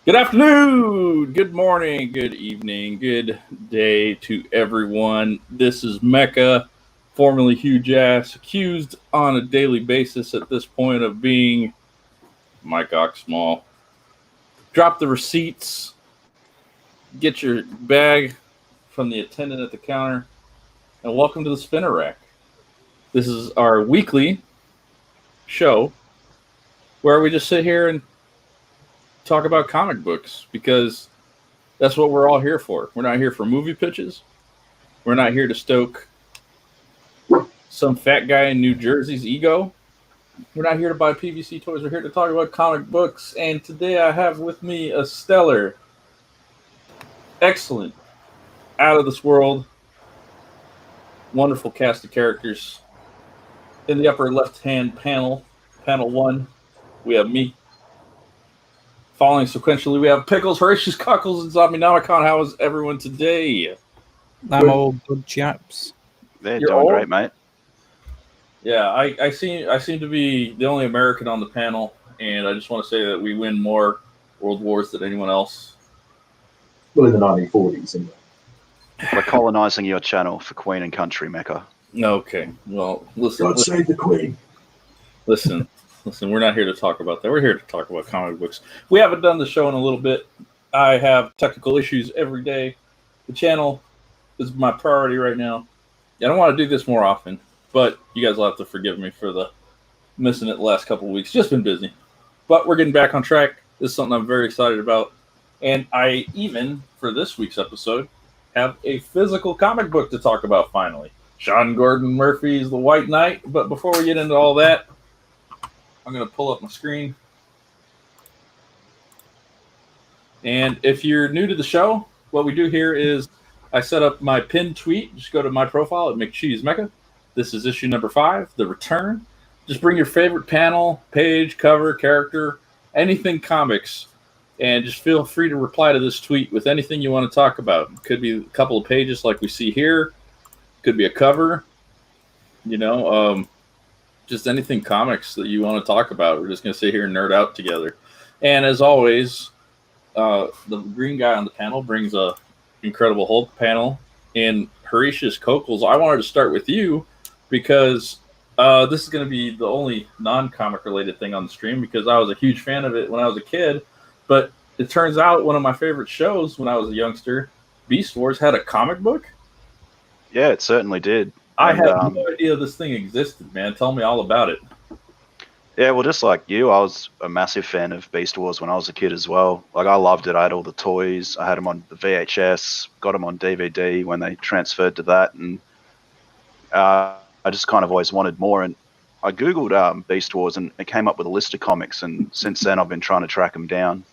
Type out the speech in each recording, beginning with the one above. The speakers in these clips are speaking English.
Good afternoon, good morning, good evening, good day to everyone. This is Mecca, formerly Huge Ass, accused on a daily basis at this point of being Mike Oxmall. Drop the receipts, get your bag from the attendant at the counter, and welcome to the Spinner Rack. This is our weekly show where we just sit here and talk about comic books because that's what we're all here for. We're not here for movie pitches. We're not here to stoke some fat guy in New Jersey's ego. We're not here to buy PVC toys. We're here to talk about comic books. And today I have with me a stellar, excellent, out of this world, wonderful cast of characters. In the upper left-hand panel, panel 1, we have me. Following sequentially, we have Pickles, Horatius Cockles, and Zombie Nomicon. How is everyone today? I'm all good chaps. They're You're doing old? great, mate. Yeah, I seem to be the only American on the panel, and I just want to say that we win more world wars than anyone else. Well, in the 1940s, anyway. We're colonizing your channel for Queen and Country, Mecca. Okay, well, listen. God save the Queen. Listen, we're not here to talk about that. We're here to talk about comic books. We haven't done the show in a little bit. I have technical issues every day. The channel is my priority right now. I don't want to do this more often, but you guys will have to forgive me for the missing it the last couple of weeks. Just been busy. But we're getting back on track. This is something I'm very excited about. And I even, for this week's episode, have a physical comic book to talk about finally. Sean Gordon Murphy's The White Knight. But before we get into all that, I'm going to pull up my screen. And if you're new to the show, what we do here is I set up my pinned tweet. Just go to my profile at McCheeseMecca. This is issue number 5, The Return. Just bring your favorite panel, page, cover, character, anything comics, and just feel free to reply to this tweet with anything you want to talk about. It could be a couple of pages like we see here. Could be a cover. Just anything comics that you want to talk about. We're just going to sit here and nerd out together. And as always, the green guy on the panel brings a Incredible Hulk panel. And Horatius Cockles, I wanted to start with you because this is going to be the only non-comic related thing on the stream because I was a huge fan of it when I was a kid. But it turns out one of my favorite shows when I was a youngster, Beast Wars, had a comic book. Yeah, it certainly did. I had no idea this thing existed, man. Tell me all about it. Yeah, well, just like you, I was a massive fan of Beast Wars when I was a kid as well. Like, I loved it. I had all the toys. I had them on the VHS, got them on DVD when they transferred to that. And I just kind of always wanted more. And I Googled Beast Wars and it came up with a list of comics. And since then, I've been trying to track them down.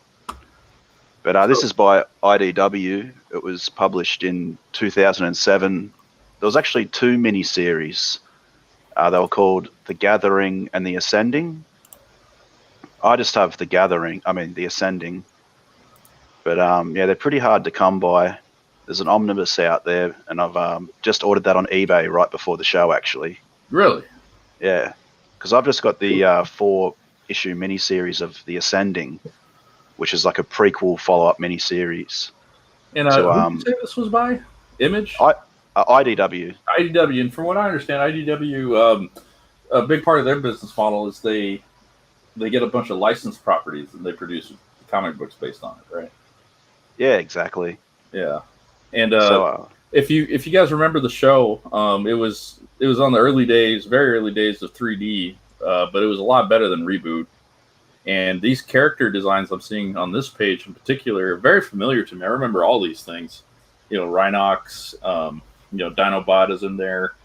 But this is by IDW. It was published in 2007. There was actually 2 miniseries. They were called The Gathering and The Ascending. I just have The Ascending. But yeah, they're pretty hard to come by. There's an omnibus out there, and I've just ordered that on eBay right before the show, actually. Really? Yeah, because I've just got the 4-issue miniseries of The Ascending, which is like a prequel follow-up miniseries. And who did you say this was by? Image? IDW. IDW, and from what I understand, IDW, a big part of their business model is they get a bunch of licensed properties and they produce comic books based on it, right? Yeah, exactly. Yeah, and if you guys remember the show, it was on the early days, very early days of 3D, but it was a lot better than Reboot. And these character designs I'm seeing on this page in particular are very familiar to me. I remember all these things, Rhinox. Dinobot is in there.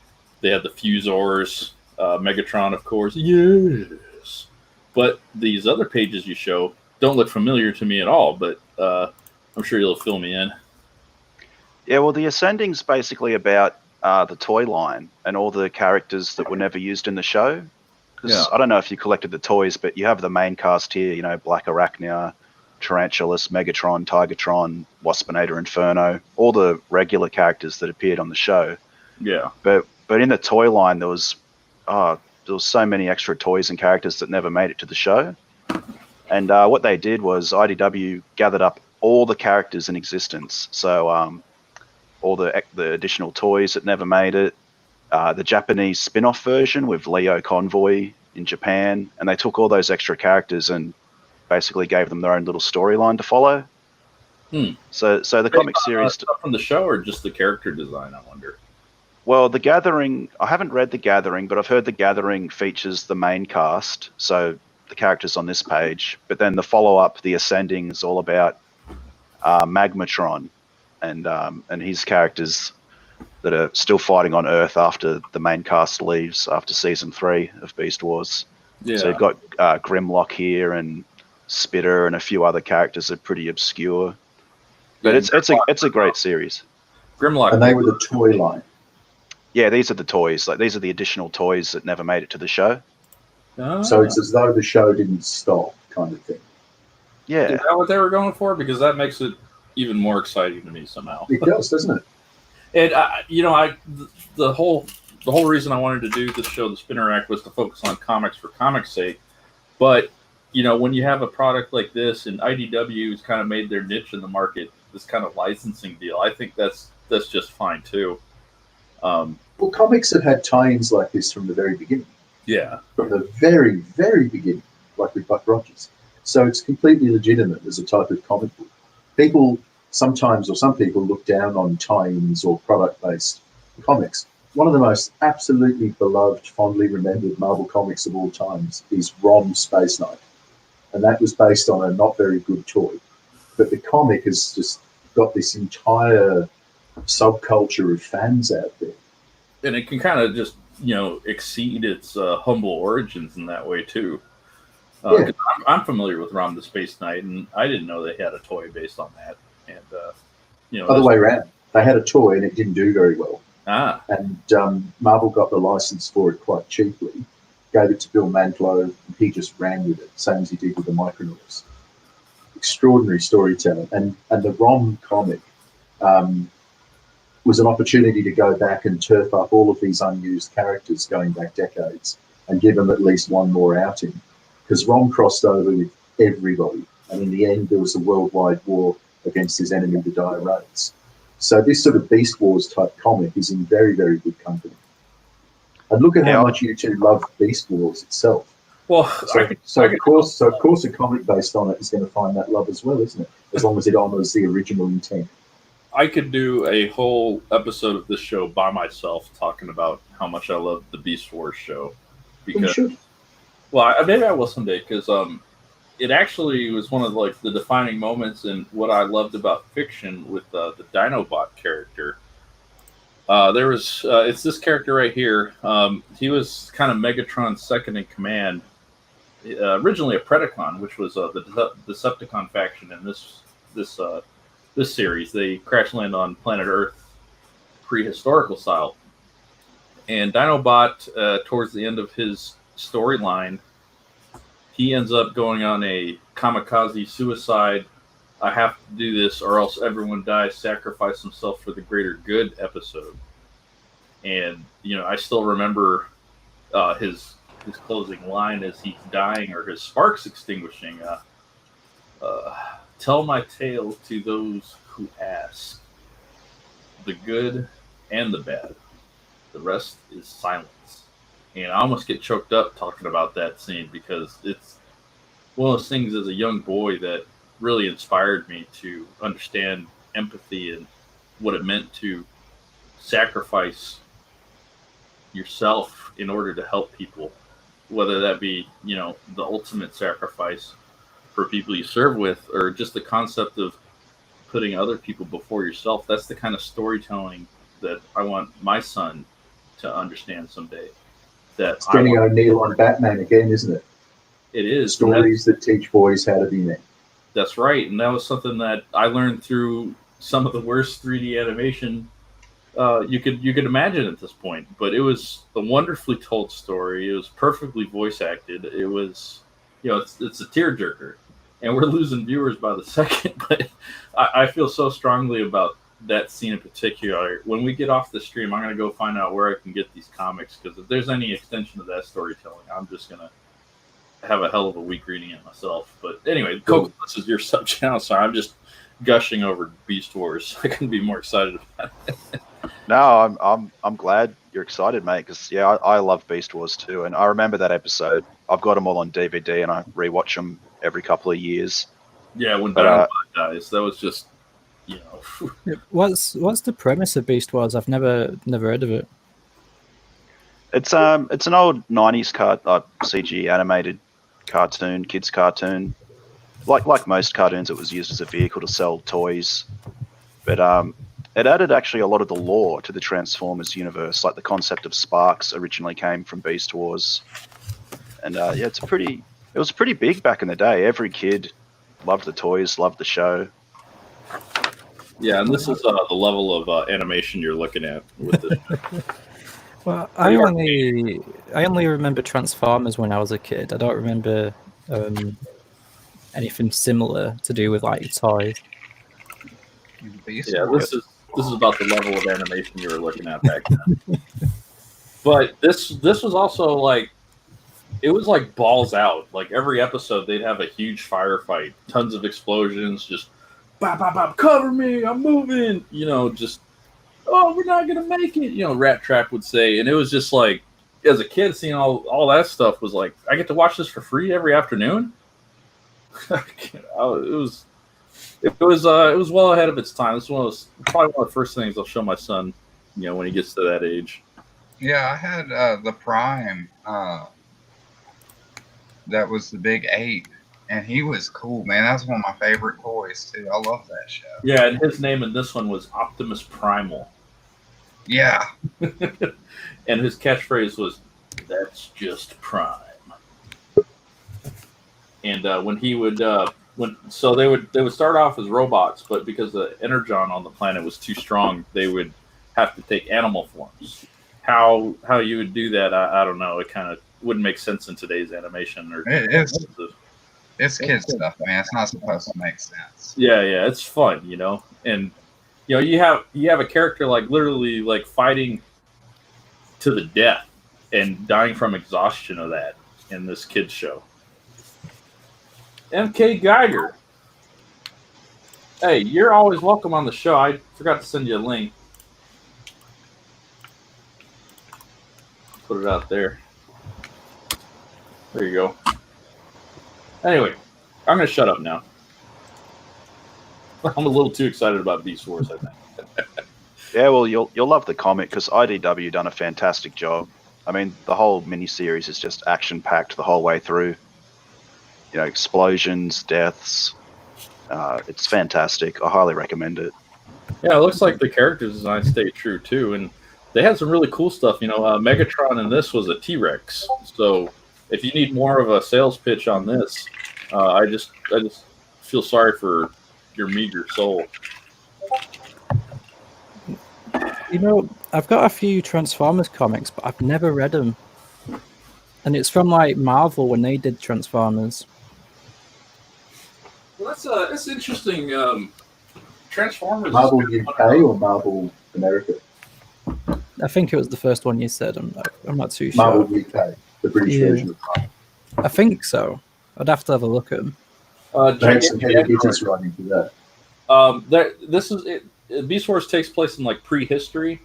They have the Fusors, Megatron, of course. Yes. But these other pages you show don't look familiar to me at all, but I'm sure you'll fill me in. Yeah, well, The Ascending's basically about the toy line and all the characters that were never used in the show. Because I don't know if you collected the toys, but you have the main cast here, Black Arachnia, Tarantulas, Megatron, Tigatron, Waspinator, Inferno, all the regular characters that appeared on the show. Yeah. But in the toy line, there was so many extra toys and characters that never made it to the show. And what they did was IDW gathered up all the characters in existence. So all the additional toys that never made it, the Japanese spin-off version with Leo Convoy in Japan, and they took all those extra characters and basically gave them their own little storyline to follow. So the comic series stuff from the show, or just the character design, I wonder. Well, The Gathering, I haven't read The Gathering, but I've heard The Gathering features the main cast, so the characters on this page. But then the follow-up, The Ascending, is all about Magmatron and his characters that are still fighting on Earth after the main cast leaves after season 3 of Beast Wars. Yeah. So you've got Grimlock here and Spitter and a few other characters that are pretty obscure. But it's a great series. Grimlock. And they were the toy line. Yeah, these are the toys. Like, these are the additional toys that never made it to the show. So it's as though the show didn't stop, kind of thing. Yeah. Is that what they were going for? Because that makes it even more exciting to me somehow. It does, doesn't it? And the whole reason I wanted to do this show, the Spinner Act, was to focus on comics for comics' sake. But when you have a product like this, and IDW's kind of made their niche in the market, this kind of licensing deal, I think that's just fine too. Well, comics have had tie-ins like this from the very beginning. Yeah. From the very, very beginning, like with Buck Rogers. So it's completely legitimate as a type of comic book. People sometimes, or some people, look down on tie-ins or product-based comics. One of the most absolutely beloved, fondly remembered Marvel comics of all times is Rom Space Knight. And that was based on a not very good toy. But the comic has just got this entire subculture of fans out there. And it can kind of just, exceed its humble origins in that way too. Yeah. I'm familiar with Rom the Space Knight, and I didn't know they had a toy based on that. And, Other way around. They had a toy and it didn't do very well. And Marvel got the license for it quite cheaply, gave it to Bill Mantlo, and he just ran with it, same as he did with the Micronauts. Extraordinary storytelling. And the Rom comic was an opportunity to go back and turf up all of these unused characters going back decades and give them at least one more outing. Because Rom crossed over with everybody. And in the end, there was a worldwide war against his enemy, the Dire Wraiths. So this sort of Beast Wars type comic is in very, very good company. And look at how much you two love Beast Wars itself. Well, of course, a comic based on it is going to find that love as well, isn't it? As long as it honors the original intent. I could do a whole episode of this show by myself talking about how much I love the Beast Wars show. Because, maybe I will someday, because it actually was one of the defining moments in what I loved about fiction with the Dinobot character. It's this character right here. He was kind of Megatron's second in command. Originally a Predacon, which was the Decepticon faction in this series. They crash land on planet Earth, prehistorical style. And Dinobot, towards the end of his storyline, he ends up going on a kamikaze suicide. I have to do this or else everyone dies, sacrifice himself for the greater good episode. And, I still remember his closing line as he's dying, or his sparks extinguishing. Tell my tale to those who ask, the good and the bad. The rest is silence. And I almost get choked up talking about that scene, because it's one of those things as a young boy that really inspired me to understand empathy and what it meant to sacrifice yourself in order to help people, whether that be, the ultimate sacrifice for people you serve with, or just the concept of putting other people before yourself. That's the kind of storytelling that I want my son to understand someday. It's Jenny O'Neill on Batman again, isn't it? It is. Stories that teach boys how to be men. That's right. And that was something that I learned through some of the worst 3D animation you could imagine at this point. But it was a wonderfully told story. It was perfectly voice acted. It was, it's a tearjerker. And we're losing viewers by the second. But I feel so strongly about that scene in particular. When we get off the stream, I'm going to go find out where I can get these comics, because if there's any extension of that storytelling, I'm just going to have a hell of a week reading it myself. But anyway, Coco, this is your sub-channel, so I'm just gushing over Beast Wars. I couldn't be more excited about it. No, I'm glad you're excited, mate. Because I love Beast Wars too, and I remember that episode. I've got them all on DVD, and I rewatch them every couple of years. Yeah, when But, Dynamite dies, that was just, you know. What's the premise of Beast Wars? I've never heard of it. It's an old '90s CG animated cartoon, kids cartoon. Like most cartoons, it was used as a vehicle to sell toys. But it added actually a lot of the lore to the Transformers universe. Like the concept of sparks originally came from Beast Wars, and it was pretty big back in the day. Every kid loved the toys, loved the show. Yeah, and this is the level of animation you're looking at with this. Well, I only remember Transformers when I was a kid. I don't remember anything similar to do with like toys. Yeah, this is about the level of animation you were looking at back then. But this was also like, it was like balls out. Like every episode, they'd have a huge firefight, tons of explosions, just bop bop bop, cover me, I'm moving. You know, just we're not gonna make it. You know, Rat Trap would say, and it was just like, as a kid, seeing all that stuff was like, I get to watch this for free every afternoon. It was well ahead of its time. This was probably one of the first things I'll show my son, you know, when he gets to that age. Yeah, I had the Prime. That was the big ape, and he was cool, man. That's one of my favorite toys too. I love that show. Yeah, and his name in this one was Optimus Primal. Yeah. And his catchphrase was, "That's just Prime." And when he would they would start off as robots, but because the energon on the planet was too strong, they would have to take animal forms. How you would do that, I don't know. It kind of wouldn't make sense in today's animation. It's kid stuff, man. It's not supposed to make sense. Yeah, it's fun, you know. And you know, you have a character like literally like fighting to the death and dying from exhaustion of that in this kids show. MK Geiger. Hey, you're always welcome on the show. I forgot to send you a link. Put it out there. There you go. Anyway, I'm going to shut up now. I'm a little too excited about Beast Wars, I think. Yeah, well, you'll love the comic because IDW done a fantastic job. I mean, the whole miniseries is just action-packed the whole way through. You know, explosions, deaths. It's fantastic. I highly recommend it. Yeah, it looks like the character design stayed true too, and they had some really cool stuff. You know, Megatron in this was a T-Rex. So if you need more of a sales pitch on this, I just feel sorry for your meager soul. You know, I've got a few Transformers comics, but I've never read them. And it's from like Marvel when they did Transformers. Well, that's interesting. Transformers. Marvel UK or Marvel America? I think it was the first one you said. I'm not too sure. Marvel UK, the British version of Marvel. I think so. I'd have to have a look at them. They have some heavy hitters running for that. This is it. Beast Wars takes place in like prehistory,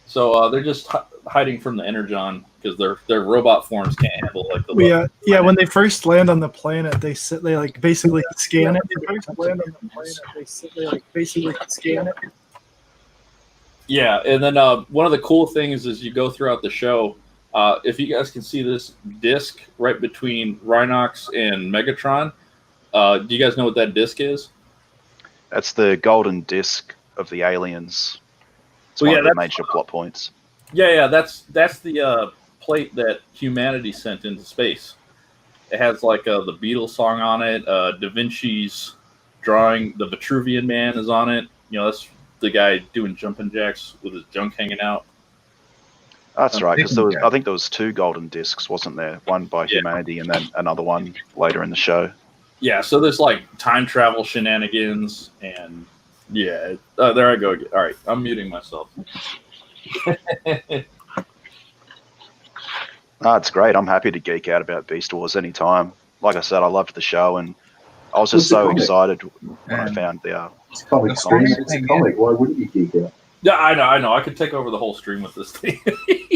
so they're just hiding from the energon because their robot forms can't handle like the. When they first land on the planet, they like basically scan it. They first land on the planet, they like basically scan it. Yeah, and then one of the cool things is you go throughout the show. If you guys can see this disc right between Rhinox and Megatron, do you guys know what that disc is? That's the golden disc of the aliens. It's one of the major plot points. Yeah, that's the plate that humanity sent into space. It has like the Beatles song on it. Da Vinci's drawing, the Vitruvian Man is on it. You know, that's the guy doing jumping jacks with his junk hanging out. That's right, because I think there was two golden discs, wasn't there? One by humanity and then another one later in the show. Yeah, so there's like time travel shenanigans and there I go again. All right, I'm muting myself. No, it's great. I'm happy to geek out about Beast Wars anytime. Like I said, I loved the show, and I was just It's a so comic. excited when I And found the It's a comic The stream. funny It's a thing comic. Why wouldn't you geek out? Yeah, I know. I could take over the whole stream with this thing.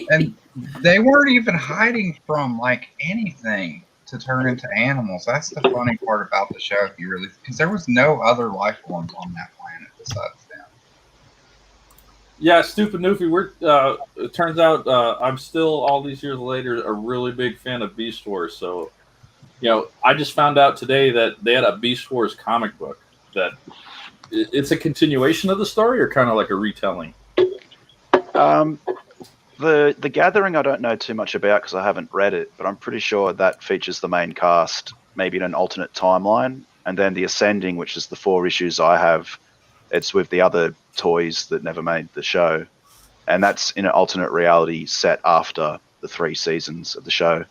and they weren't even hiding from like anything to turn into animals. That's the funny part about the show, if you really, because there was no other life forms on that planet besides them. Yeah, stupid Newfie. It turns out I'm still all these years later a really big fan of Beast Wars. So, I just found out today that they had a Beast Wars comic book that it's a continuation of the story or kind of like a retelling. The Gathering I don't know too much about because I haven't read it, but I'm pretty sure that features the main cast, maybe in an alternate timeline, and then the Ascending, which is the 4 issues I have, it's with the other toys that never made the show, and that's in an alternate reality set after the 3 seasons of the show.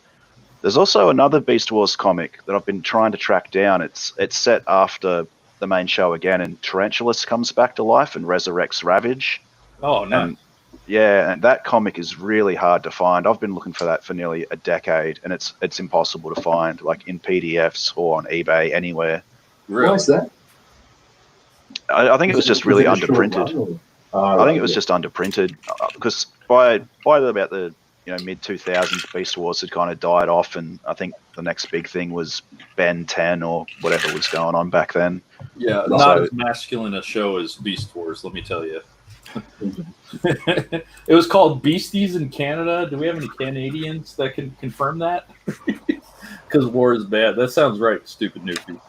There's also another Beast Wars comic that I've been trying to track down. It's set after the main show again, and Tarantulas comes back to life and resurrects Ravage. Oh, nice. And yeah, and that comic is really hard to find. I've been looking for that for nearly a decade, and it's impossible to find, like in PDFs or on eBay, anywhere. Really? Why is that? I think it was just really a short underprinted. run, I think it was just underprinted because by about the mid 2000s, Beast Wars had kind of died off, and I think the next big thing was Ben 10 or whatever was going on back then. Yeah, So- not as masculine a show as Beast Wars, let me tell you. It was called Beasties in Canada. Do we have any Canadians that can confirm that? Because war is bad. That sounds right, stupid Newfie.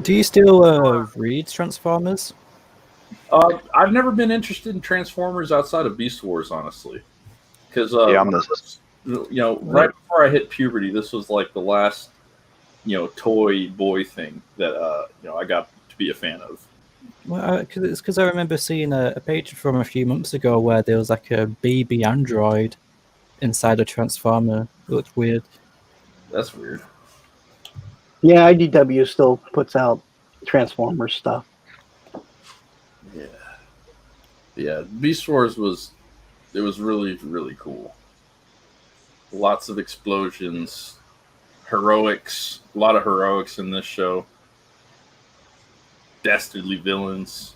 Do you still read Transformers? I've never been interested in Transformers outside of Beast Wars, honestly. Because I'm right before I hit puberty, this was like the last toy boy thing that I got to be a fan of. Well, it's because I remember seeing a page from a few months ago where there was like a baby android inside a Transformer. It looked weird. That's weird. Yeah, IDW still puts out Transformers stuff. Yeah. Beast Wars was really, really cool. Lots of explosions, heroics, a lot of heroics in this show. Dastardly villains.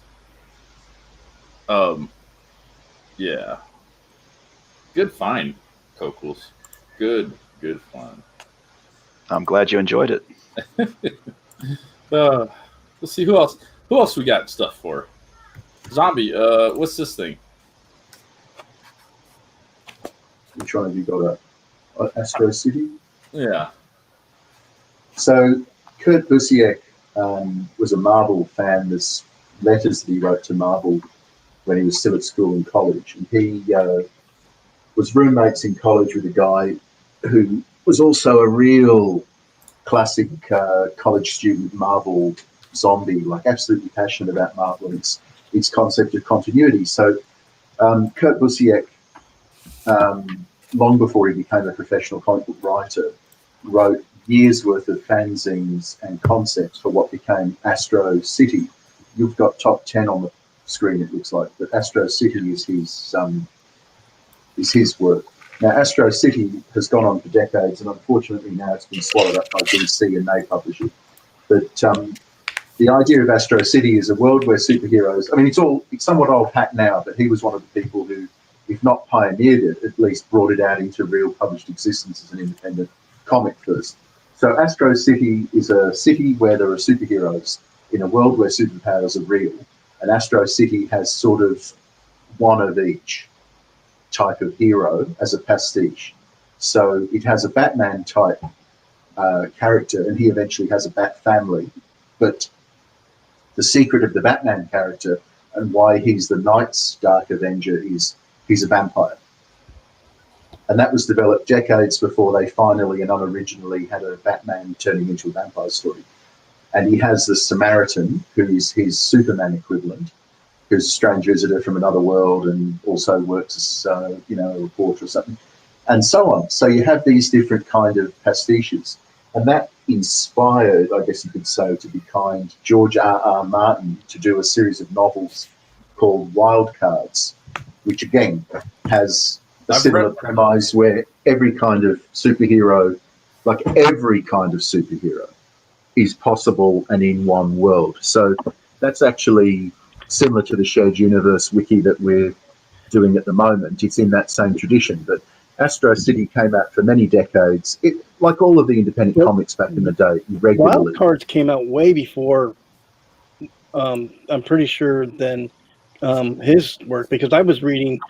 Yeah. Good find, Kokles. Good find. I'm glad you enjoyed it. Let's see who else we got stuff for. Zombie, what's this thing? Which one have you got? Astro City? Yeah. So Kurt Busiek was a Marvel fan. There's letters that he wrote to Marvel when he was still at school and college. And he was roommates in college with a guy who was also a real classic college student Marvel zombie, like absolutely passionate about Marvel and its concept of continuity. So Kurt Busiek, long before he became a professional comic book writer, wrote years worth of fanzines and concepts for what became Astro City. You've got top 10 on the screen, it looks like, but Astro City is his work. Now, Astro City has gone on for decades, and unfortunately now it's been swallowed up by DC and they publish it. But the idea of Astro City is a world where superheroes, I mean, it's somewhat old hat now, but he was one of the people who, if not pioneered it, at least brought it out into real published existence as an independent comic first. So Astro City is a city where there are superheroes in a world where superpowers are real. And Astro City has sort of one of each type of hero as a pastiche. So it has a Batman type character, and he eventually has a Bat family. But the secret of the Batman character and why he's the Knight's Dark Avenger is he's a vampire. And that was developed decades before they finally and unoriginally had a Batman turning into a vampire story. And he has the Samaritan, who is his Superman equivalent, who's a strange visitor from another world and also works as, a reporter or something, and so on. So you have these different kind of pastiches. And that inspired, I guess you could say, to be kind, George R.R. Martin to do a series of novels called Wild Cards, which again has a I've similar read- premise where every kind of superhero, is possible and in one world. So that's actually similar to the shared universe wiki that we're doing at the moment. It's in that same tradition. But Astro City came out for many decades. It, like all of the independent comics back in the day, regularly. Wild Cards came out way before. I'm pretty sure than his work, because I was reading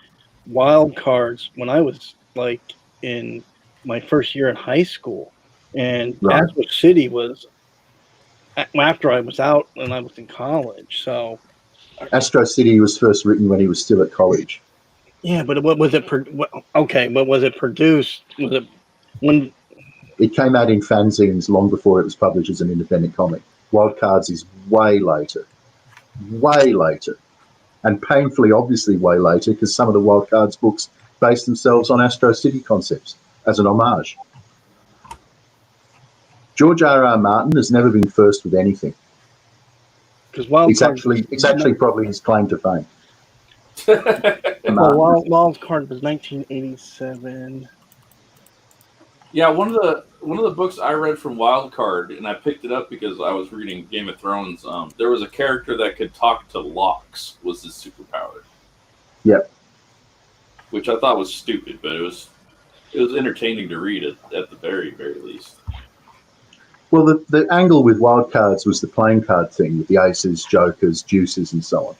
Wild Cards when I was like in my first year in high school, and Right. Astro City was after I was out and I was in college. So Astro City was first written when he was still at college. yeah, but what was it? Okay, but was it produced? Was it when? It came out in fanzines long before it was published as an independent comic. Wild Cards is way later, and painfully, obviously, way later, because some of the Wild Cards books base themselves on Astro City concepts as an homage. George R.R. Martin has never been first with anything. Because Wild It's Cards, actually probably his claim to fame. well, Wild Card was 1987. Yeah, one of the books I read from Wild Card, and I picked it up because I was reading Game of Thrones. There was a character that could talk to locks. Was his superpower? Yep. Which I thought was stupid, but it was entertaining to read at the very least. Well, the angle with Wild Cards was the playing card thing with the aces, jokers, deuces, and so on.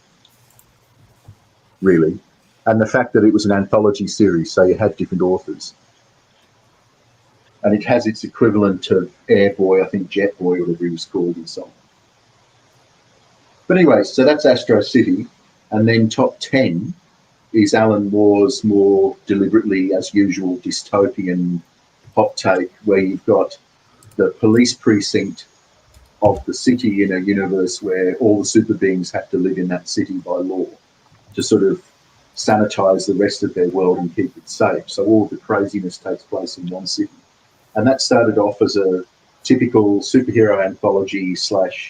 Really. And the fact that it was an anthology series, so you had different authors. And it has its equivalent to Airboy, I think Jet Boy, whatever he was called, and so on. But anyway, so that's Astro City. And then top 10 is Alan Moore's more deliberately, as usual, dystopian pop take, where you've got the police precinct of the city in a universe where all the super beings have to live in that city by law to sort of sanitize the rest of their world and keep it safe. So all of the craziness takes place in one city. And that started off as a typical superhero anthology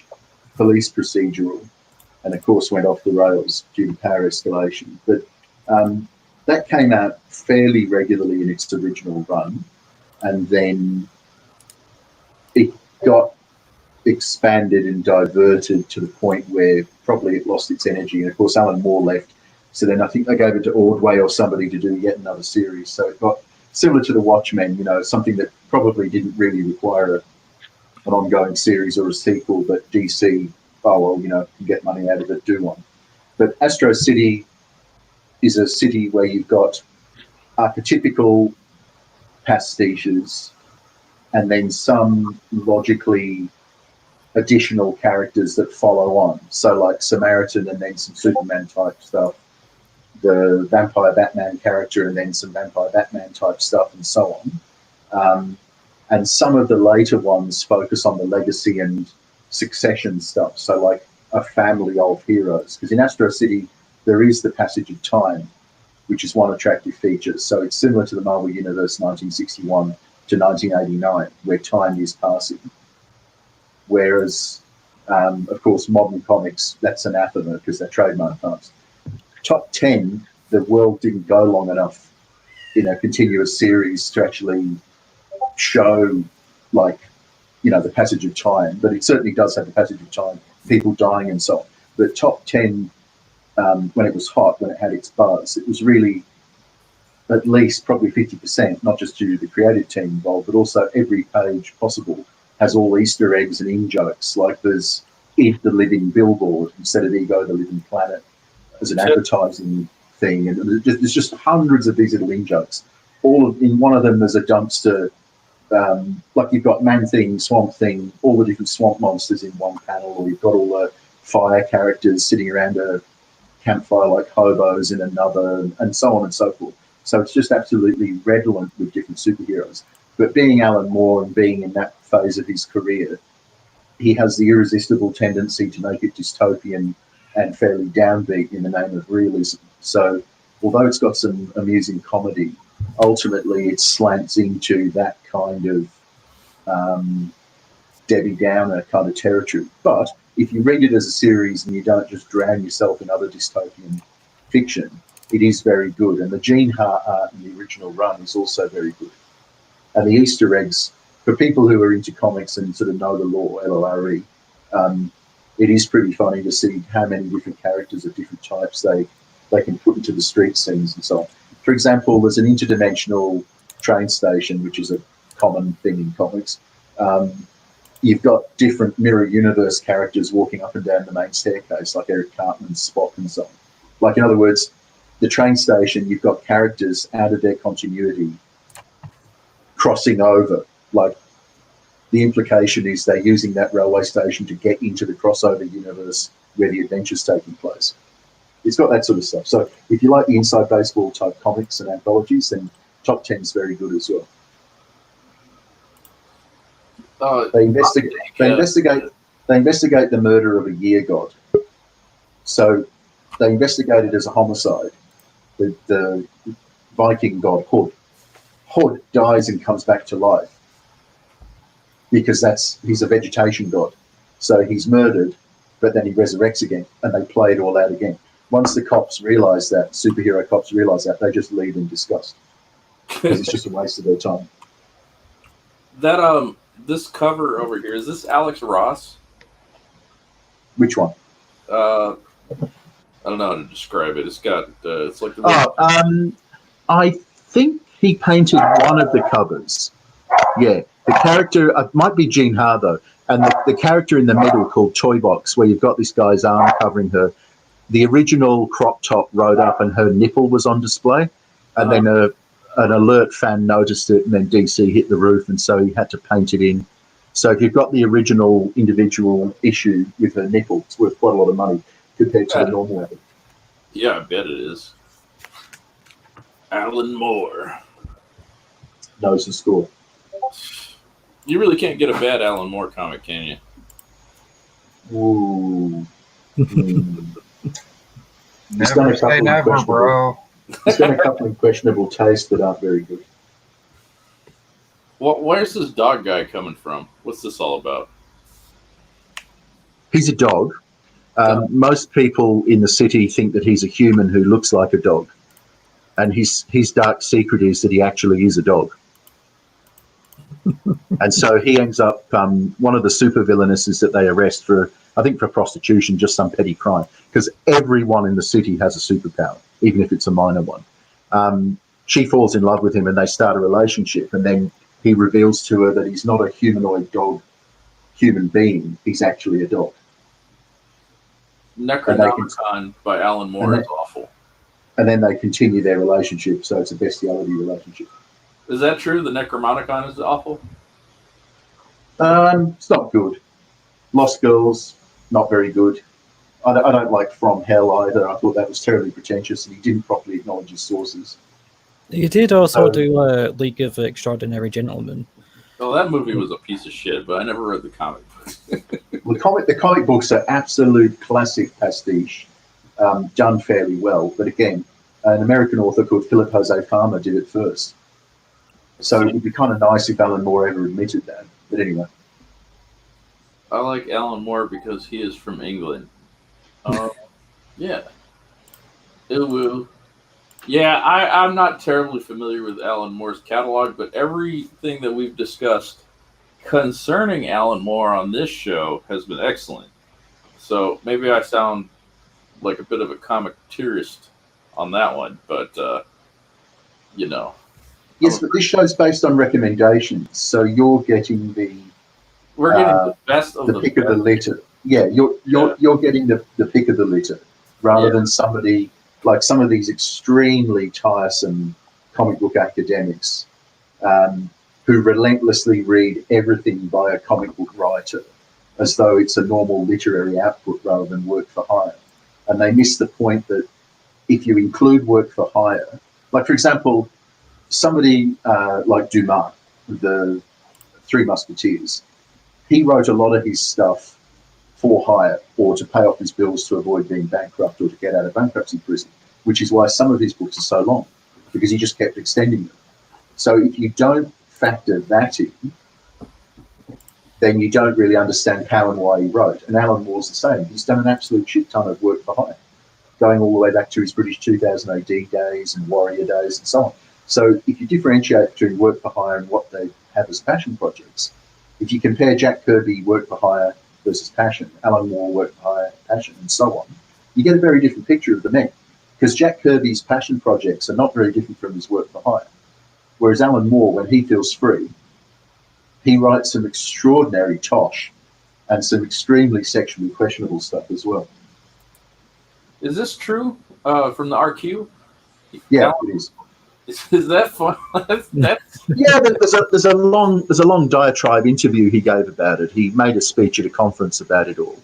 / police procedural, and of course went off the rails due to power escalation. But that came out fairly regularly in its original run, and then it got expanded and diverted to the point where probably it lost its energy. And of course, Alan Moore left. So then I think they gave it to Ordway or somebody to do yet another series. So it got similar to the Watchmen, something that probably didn't really require an ongoing series or a sequel, but DC, can get money out of it, do one. But Astro City is a city where you've got archetypical pastiches and then some logically additional characters that follow on. So like Samaritan and then some Superman type stuff, the Vampire Batman character and then some Vampire Batman type stuff and so on. And some of the later ones focus on the legacy and succession stuff. So like a family of heroes. Because in Astro City, there is the passage of time, which is one attractive feature. So it's similar to the Marvel Universe 1961 to 1989, where time is passing. Whereas, of course, modern comics, that's anathema because they're trademark terms. Top 10, the world didn't go long enough in a continuous series to actually show, the passage of time. But it certainly does have the passage of time, people dying and so on. But top 10, when it was hot, when it had its buzz, it was really at least probably 50%, not just due to the creative team involved, but also every page possible has all Easter eggs and in-jokes. Like there's Id the Living Billboard instead of Ego the Living Planet as an advertising thing. And there's just hundreds of these little in-jokes. In one of them, there's a dumpster, like you've got Man-Thing, Swamp-Thing, all the different swamp monsters in one panel, or you've got all the fire characters sitting around a campfire like hobos in another, and so on and so forth. So it's just absolutely redolent with different superheroes. But being Alan Moore and being in that phase of his career, he has the irresistible tendency to make it dystopian and fairly downbeat in the name of realism. So although it's got some amusing comedy, ultimately it slants into that kind of Debbie Downer kind of territory. But if you read it as a series and you don't just drown yourself in other dystopian fiction, it is very good. And the Gene Hart art in the original run is also very good. And the Easter eggs, for people who are into comics and sort of know the lore, LORE, it is pretty funny to see how many different characters of different types they can put into the street scenes and so on. For example, there's an interdimensional train station, which is a common thing in comics. You've got different mirror universe characters walking up and down the main staircase, like Eric Cartman, Spock, and so on. Like, in other words, the train station, you've got characters out of their continuity crossing over. Like, the implication is they're using that railway station to get into the crossover universe where the adventure's taking place. It's got that sort of stuff. So if you like the inside baseball type comics and anthologies, then Top 10 is very good as well. They investigate the murder of a year god. So they investigate it as a homicide. The Viking god Hod dies and comes back to life because he's a vegetation god. So he's murdered, but then he resurrects again, and they play it all out again. Once the cops realise that, superhero cops realise that, they just leave in disgust because it's just a waste of their time. That this cover over here, is this Alex Ross? Which one? I don't know how to describe it. It's got it's like the I think he painted one of the covers. Yeah, the character might be Gene Hart though, and the character in the middle called Toy Box, where you've got this guy's arm covering her. The original crop top rode up and her nipple was on display, and then an alert fan noticed it, and then DC hit the roof, and so he had to paint it in. So if you've got the original individual issue with her nipple, it's worth quite a lot of money compared to the normal one. Yeah, I bet it is. Alan Moore knows the score. You really can't get a bad Alan Moore comic, can you? Ooh. Never say never, bro. He's got a couple of questionable tastes that aren't very good. Where's this dog guy coming from? What's this all about? He's a dog. Most people in the city think that he's a human who looks like a dog. And his dark secret is that he actually is a dog. And so he ends up, one of the super villainesses that they arrest for, I think for prostitution, just some petty crime, because everyone in the city has a superpower, even if it's a minor one. She falls in love with him and they start a relationship, and then he reveals to her that he's not a humanoid dog human being, he's actually a dog. Necronomicon by Alan Moore is awful. And then they continue their relationship, so it's a bestiality relationship. Is that true? The Necronomicon is awful? It's not good. Lost Girls, not very good. I don't like From Hell either. I thought that was terribly pretentious, and he didn't properly acknowledge his sources. He did also do League of Extraordinary Gentlemen. Well, that movie was a piece of shit, but I never read the comic books. The comic books are absolute classic pastiche, done fairly well. But again, an American author called Philip Jose Farmer did it first. So it would be kind of nice if Alan Moore ever admitted that. But anyway. I like Alan Moore because he is from England. Yeah. Yeah, I'm not terribly familiar with Alan Moore's catalog, but everything that we've discussed concerning Alan Moore on this show has been excellent. So maybe I sound like a bit of a comic tourist on that one, but, you know. Yes, but this show's based on recommendations, so you're getting the... We're getting the best of the pick of the litter. Yeah, you're getting the pick of the litter rather than somebody like some of these extremely tiresome comic book academics who relentlessly read everything by a comic book writer as though it's a normal literary output rather than work for hire. And they miss the point that if you include work for hire, like for example, somebody like Dumas, the Three Musketeers, he wrote a lot of his stuff for hire or to pay off his bills to avoid being bankrupt or to get out of bankruptcy prison, which is why some of his books are so long, because he just kept extending them. So if you don't factor that in, then you don't really understand how and why he wrote. And Alan Moore's the same. He's done an absolute shit ton of work for hire. going all the way back to his British 2000 AD days and Warrior days and so on. So if you differentiate between work for hire and what they have as passion projects, if you compare Jack Kirby work for hire versus passion, Alan Moore work for hire, passion, and so on, you get a very different picture of the men. Because Jack Kirby's passion projects are not very different from his work for hire. Whereas Alan Moore, when he feels free, he writes some extraordinary tosh and some extremely sexually questionable stuff as well. Is this true from the RQ? Yeah, it is. Is that fun? that's Yeah, there's a long diatribe interview he gave about it. He made a speech at a conference about it all.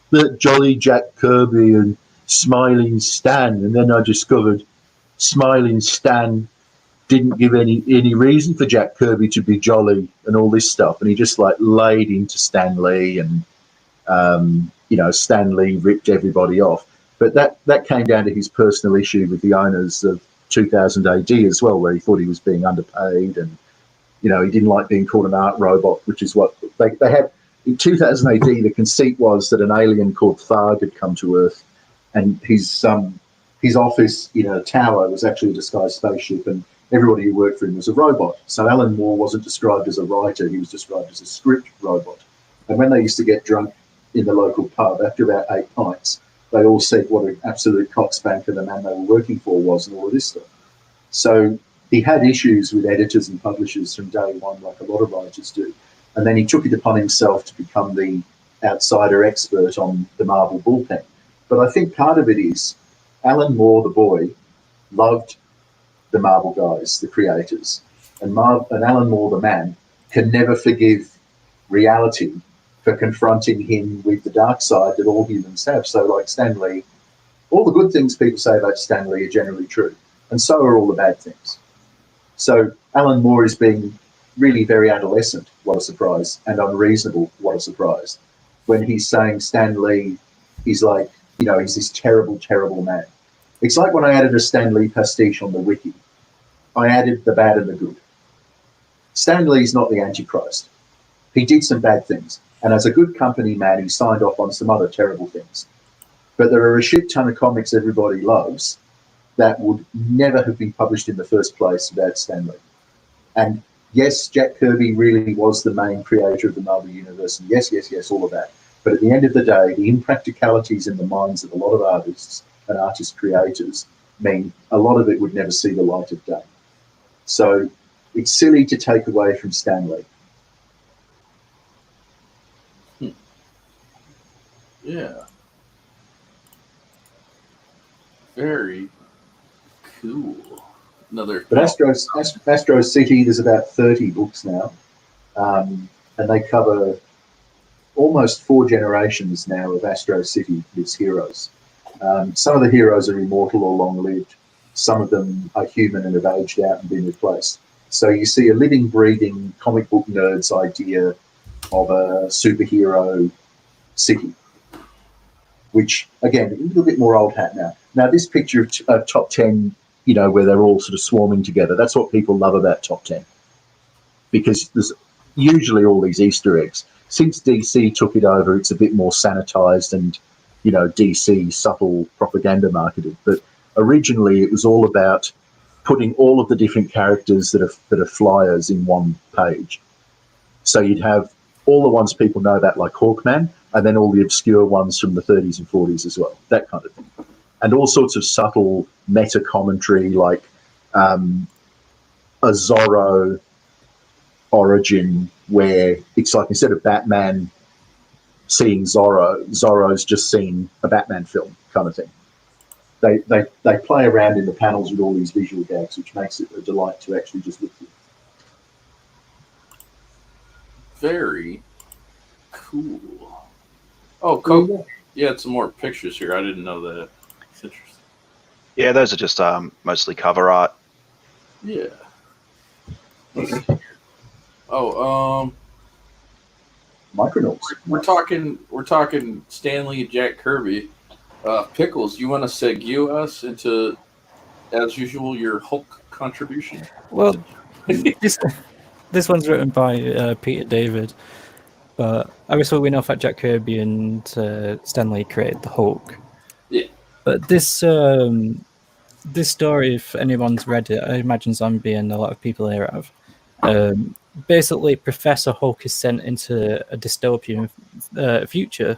The jolly Jack Kirby and Smiling Stan, and then I discovered Smiling Stan didn't give any reason for Jack Kirby to be jolly and all this stuff, and he just like laid into Stan Lee, and Stan Lee ripped everybody off. But that came down to his personal issue with the owners of 2000 AD as well, where he thought he was being underpaid, and he didn't like being called an art robot, which is what they had in 2000 AD. The conceit was that an alien called Tharg had come to Earth, and his office in a tower was actually a disguised spaceship, and everybody who worked for him was a robot. So Alan Moore wasn't described as a writer; he was described as a script robot. And when they used to get drunk in the local pub, after about 8 pints, they all said what an absolute cockspanker the man they were working for was, and all of this stuff. So he had issues with editors and publishers from day one, like a lot of writers do. And then he took it upon himself to become the outsider expert on the Marvel bullpen. But I think part of it is Alan Moore, the boy, loved the Marvel guys, the creators. And Alan Moore, the man, can never forgive reality for confronting him with the dark side that all humans have. So like Stan Lee, all the good things people say about Stan Lee are generally true. And so are all the bad things. So Alan Moore is being really very adolescent, what a surprise, and unreasonable, what a surprise, when he's saying Stan Lee is like, he's this terrible, terrible man. It's like when I added a Stan Lee pastiche on the wiki. I added the bad and the good. Stan Lee's not the Antichrist. He did some bad things. And as a good company man, he signed off on some other terrible things. But there are a shit ton of comics everybody loves that would never have been published in the first place without Stan Lee. And yes, Jack Kirby really was the main creator of the Marvel Universe. And yes, all of that. But at the end of the day, the impracticalities in the minds of a lot of artists and artist creators mean a lot of it would never see the light of day. So it's silly to take away from Stan Lee. Yeah. Very cool. But Astro City, there's about 30 books now, and they cover almost 4 generations now of Astro City, its heroes. Some of the heroes are immortal or long-lived. Some of them are human and have aged out and been replaced. So you see a living, breathing comic book nerd's idea of a superhero city, which, again, a little bit more old hat now. Now, this picture of Top 10, where they're all sort of swarming together, that's what people love about Top 10, because there's usually all these Easter eggs. Since DC took it over, it's a bit more sanitized and, DC subtle propaganda marketed. But originally, it was all about putting all of the different characters that are flyers in one page. So you'd have all the ones people know about, like Hawkman, and then all the obscure ones from the 30s and 40s as well, that kind of thing. And all sorts of subtle meta commentary, like a Zorro origin, where it's like instead of Batman seeing Zorro, Zorro's just seen a Batman film kind of thing. They play around in the panels with all these visual gags, which makes it a delight to actually just look at. Very cool. Oh, cool. Yeah, some more pictures here. I didn't know that. It's interesting. Yeah, those are just mostly cover art. Yeah. Oh, Micronauts. We're talking Stanley and Jack Kirby. Pickles, you want to segue us into, as usual, your Hulk contribution? Well, this one's written by Peter David, but obviously we know that Jack Kirby and Stan Lee created the Hulk. Yeah. But this story, if anyone's read it, I imagine Zombie and a lot of people here have. Basically, Professor Hulk is sent into a dystopian future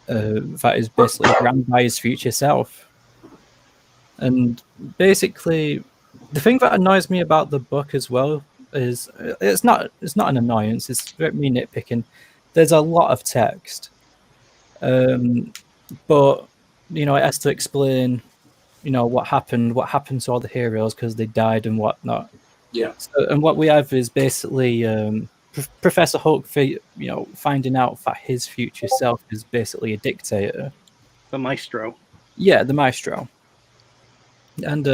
that is basically run by his future self. And basically, the thing that annoys me about the book as well is it's not an annoyance. It's me nitpicking. There's a lot of text, but it has to explain, what happened to all the heroes because they died and whatnot. Yeah. So, and what we have is basically Professor Hulk, finding out that his future self is basically a dictator. The Maestro. Yeah, the Maestro. And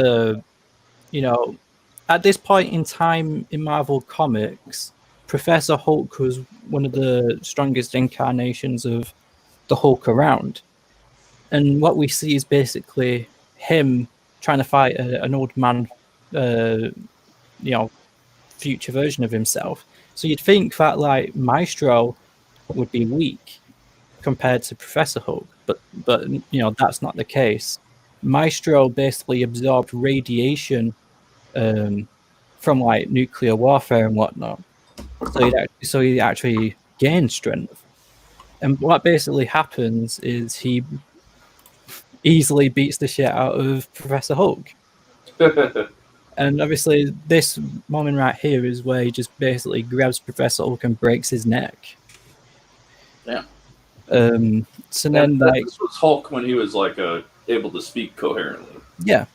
at this point in time in Marvel Comics, Professor Hulk was one of the strongest incarnations of the Hulk around. And what we see is basically him trying to fight an old man, future version of himself. So you'd think that like Maestro would be weak compared to Professor Hulk, but that's not the case. Maestro basically absorbed radiation from like nuclear warfare and whatnot, so he actually gained strength. And what basically happens is he easily beats the shit out of Professor Hulk. And obviously, this moment right here is where he just basically grabs Professor Hulk and breaks his neck. Yeah. So then, this was Hulk when he was like able to speak coherently. Yeah.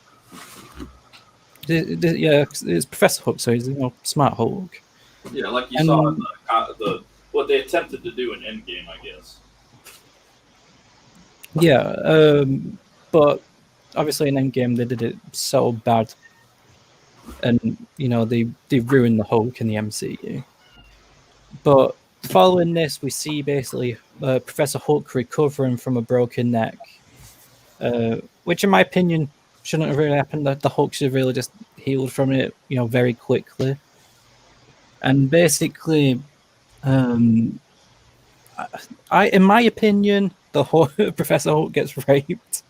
Yeah, it's Professor Hulk, so he's smart Hulk. Yeah, like you saw in the what they attempted to do in Endgame, I guess. Yeah, but obviously in Endgame they did it so bad, and they ruined the Hulk in the MCU. But following this, we see basically Professor Hulk recovering from a broken neck, which in my opinion shouldn't have really happened. The Hulk should have really just healed from it, very quickly. And basically, in my opinion, the Professor Hulk gets raped.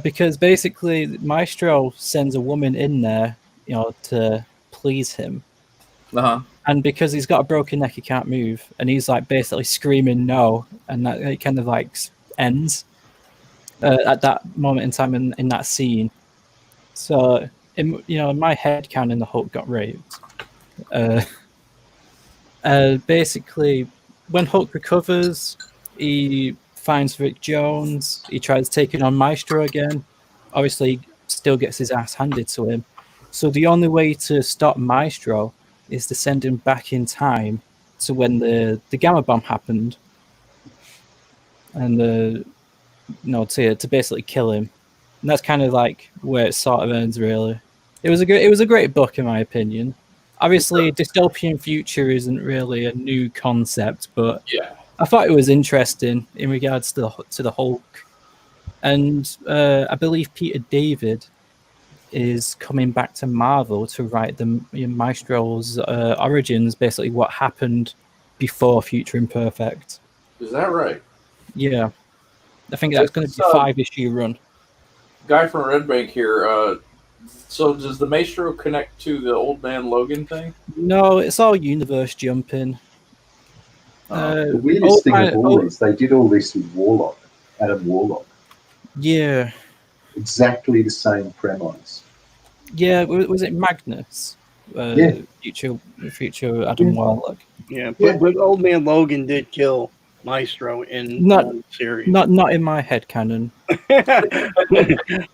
Because basically Maestro sends a woman in there, to please him. Uh-huh. And because he's got a broken neck, he can't move, and he's like basically screaming no, and that it kind of like ends at that moment in time in that scene. So in my head canon, the Hulk got raped. Basically, when Hulk recovers, he finds Rick Jones. He tries taking on Maestro again. Obviously, he still gets his ass handed to him. So the only way to stop Maestro is to send him back in time to when the Gamma Bomb happened, and to basically kill him. And that's kind of like where it sort of ends. Really, it was a great book in my opinion. Obviously, dystopian future isn't really a new concept, but yeah, I thought it was interesting in regards to the Hulk. And I believe Peter David is coming back to Marvel to write the Maestro's origins, basically what happened before Future Imperfect. Is that right? Yeah, I think that's going to be a 5-issue run. Guy from Red Bank here. So does the Maestro connect to the Old Man Logan thing? No, it's all universe jumping. The weirdest thing of all is they did all this with Warlock, Adam Warlock. Yeah. Exactly the same premise. Yeah, was it Magnus? Yeah. Future Adam Warlock. Yeah, but Old Man Logan did kill Maestro in one series. Not in my head canon.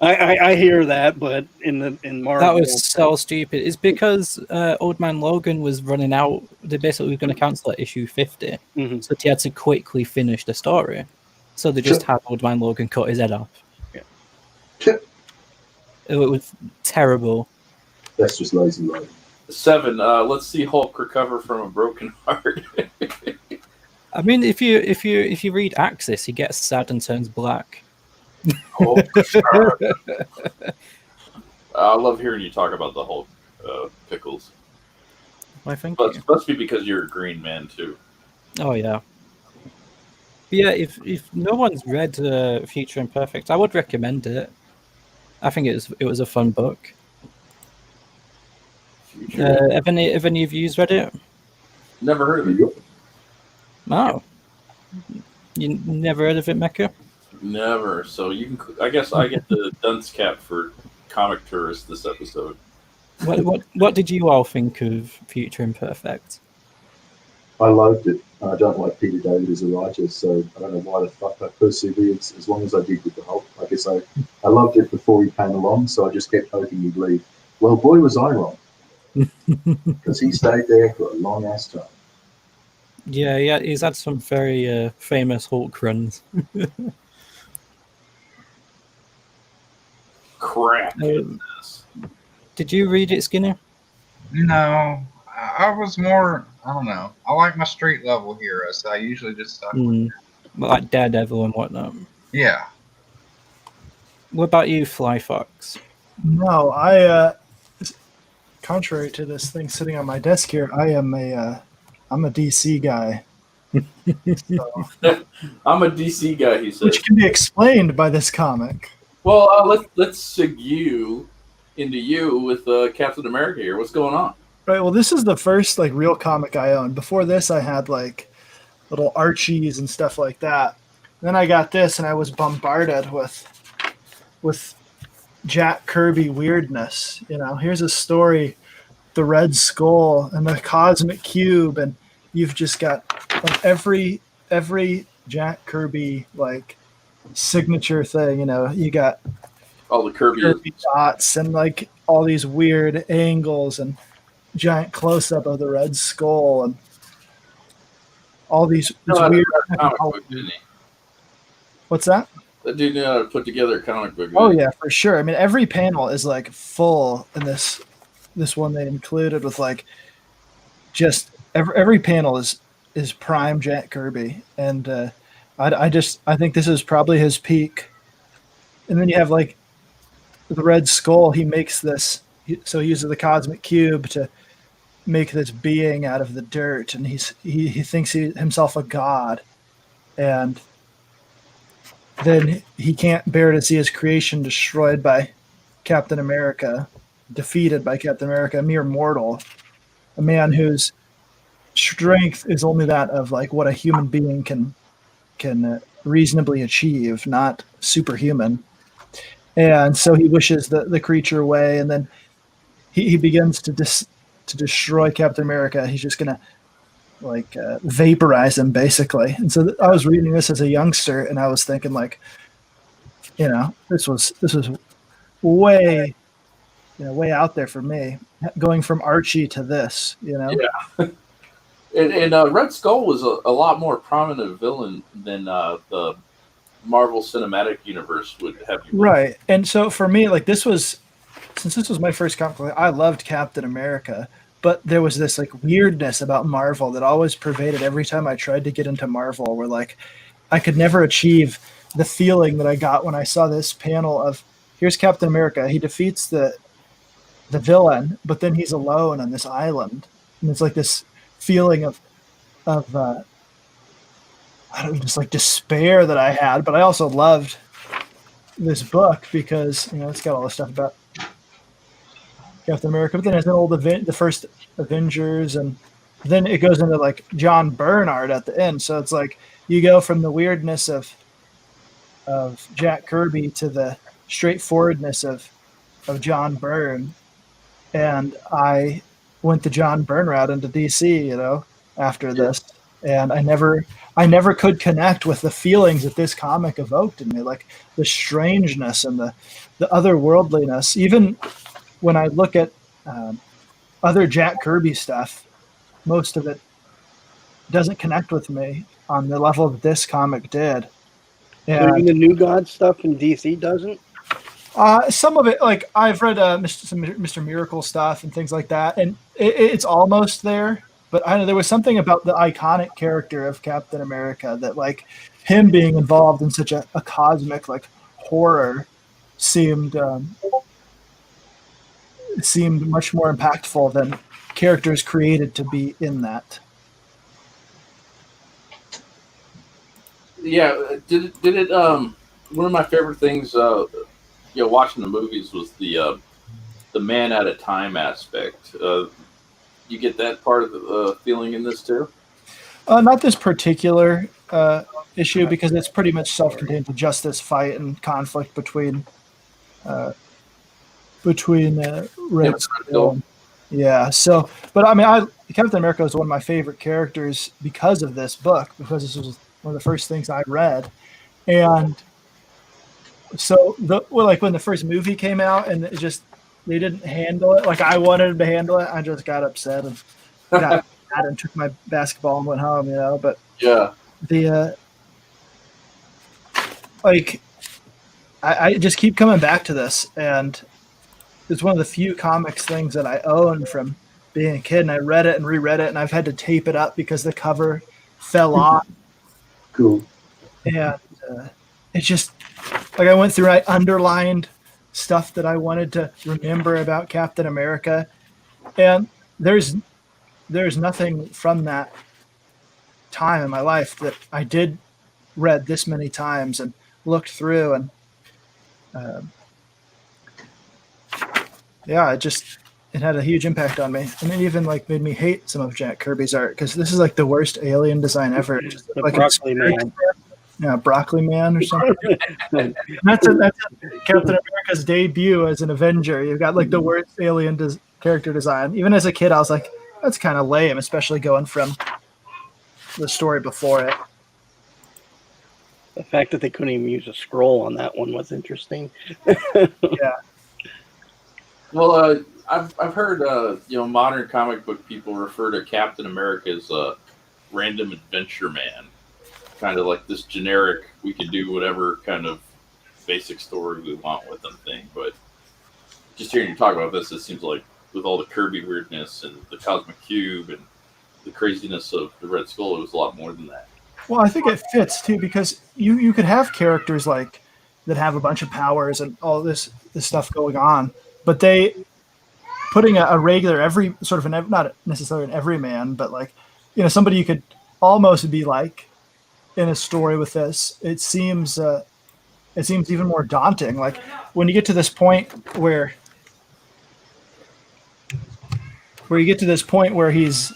I hear that, but in Marvel, that was so stupid. It's because Old Man Logan was running out. They basically were going to cancel at issue 50, so they had to quickly finish the story. So they just had Old Man Logan cut his head off. Yeah. It was terrible. That's just lazy writing. 7. Let's see Hulk recover from a broken heart. I mean, if you read Axis, he gets sad and turns black. Oh, I love hearing you talk about the Hulk pickles. I think it must be because you're a green man too. Oh yeah. yeah, if no one's read Future Imperfect, I would recommend it. I think it was a fun book. Have any of you read it? Never heard of it. No, you never heard of it, Mecca? Never. So you can. I guess I get the dunce cap for comic tourist this episode. What did you all think of Future Imperfect? I loved it. I don't like Peter David as a writer, so I don't know why the fuck I persevered as long as I did with the Hulk. I guess I loved it before he came along, so I just kept hoping he'd leave. Well, boy, was I wrong, because he stayed there for a long ass time. Yeah, he's had some very famous Hulk runs. Crap. Did you read it, Skinner? No, I was more. I don't know. I like my street level heroes, so I usually just stuck with. Like Daredevil and whatnot. Yeah. What about you, Fly Fox? No, I. Contrary to this thing sitting on my desk here, I'm a DC guy. So, I'm a DC guy, he says. which can be explained by this comic. Well, let's segue into you with Captain America here. What's going on? Right. Well, this is the first like real comic I owned. Before this, I had like little Archies and stuff like that. Then I got this, and I was bombarded with Jack Kirby weirdness. You know, here's a story, the Red Skull and the Cosmic Cube, and you've just got like every Jack Kirby like signature thing. You know, you got All the Kirby dots and like all these weird angles and giant close up of the Red Skull and all these weird. Comic book, didn't he? What's that? That dude knew how to put together a comic book. Oh yeah, for sure. I mean, every panel is like full in this one they included with like just every panel is prime Jack Kirby, and I think this is probably his peak. And then you have like the Red Skull. He makes this, so he uses the Cosmic Cube to make this being out of the dirt, and he thinks himself a god, and then he can't bear to see his creation destroyed by Captain America, defeated by Captain America, a mere mortal, a man whose strength is only that of like what a human being can reasonably achieve, not superhuman. And so he wishes the creature away, and then he begins to destroy Captain America. He's just gonna like vaporize him basically. And so I was reading this as a youngster, and I was thinking like, you know, this was way, you know, way out there for me, going from Archie to this, you know. Yeah. And Red Skull was a lot more prominent villain than the Marvel Cinematic Universe would have you. Right. And so for me, like since this was my first comic, I loved Captain America, but there was this like weirdness about Marvel that always pervaded every time I tried to get into Marvel, where like I could never achieve the feeling that I got when I saw this panel of here's Captain America. He defeats the villain, but then he's alone on this island. And it's like this feeling of I don't know, just like despair that I had, but I also loved this book because, you know, it's got all this stuff about Captain America, but then it's an old the first Avengers, and then it goes into like John Byrne art at the end. So it's like you go from the weirdness of Jack Kirby to the straightforwardness of John Byrne, and I went the John Byrne route into DC, you know, after this, and I never could connect with the feelings that this comic evoked in me, like the strangeness and the otherworldliness. Even when I look at other Jack Kirby stuff, most of it doesn't connect with me on the level that this comic did. And even the New God stuff in DC doesn't? Some of it, like I've read Mr. Miracle stuff and things like that, and it's almost there. But I know there was something about the iconic character of Captain America that, like, him being involved in such a cosmic like horror seemed much more impactful than characters created to be in that. Yeah, did it? One of my favorite things, watching the movies was the man at a time aspect. You get that part of the feeling in this too. Not this particular issue because it's pretty much self-contained to just this fight and conflict uh, between Yeah, Red Skull. Yeah. So, but I mean, Captain America is one of my favorite characters because of this book, because this was one of the first things I read, and so like when the first movie came out and it just they didn't handle it like I wanted them to handle it, I just got upset and got mad and took my basketball and went home. But yeah, the like I just keep coming back to this, and it's one of the few comics things that I own from being a kid, and I read it and reread it, and I've had to tape it up because the cover fell off, Cool. and it just like I went through, I underlined stuff that I wanted to remember about Captain America, and there's nothing from that time in my life that I did read this many times and looked through, and yeah, it had a huge impact on me, and it even like made me hate some of Jack Kirby's art because this is like the worst alien design ever. Just The like Broccoli Man. Yeah, Broccoli Man or something. that's Captain America's debut as an Avenger. You've got like the worst alien character design. Even as a kid, I was like, that's kind of lame, especially going from the story before it. The fact that they couldn't even use a scroll on that one was interesting. Yeah. Well, I've heard modern comic book people refer to Captain America as a random adventure man, kind of like this generic we can do whatever kind of basic story we want with them thing. But just hearing you talk about this, it seems like with all the Kirby weirdness and the Cosmic Cube and the craziness of the Red Skull, it was a lot more than that. Well, I think it fits too because you could have characters like that have a bunch of powers and all this stuff going on, but they putting a regular every sort of not necessarily an everyman, but like somebody you could almost be like in a story with this. It seems even more daunting. Like when you get to this point where you get to this point where he's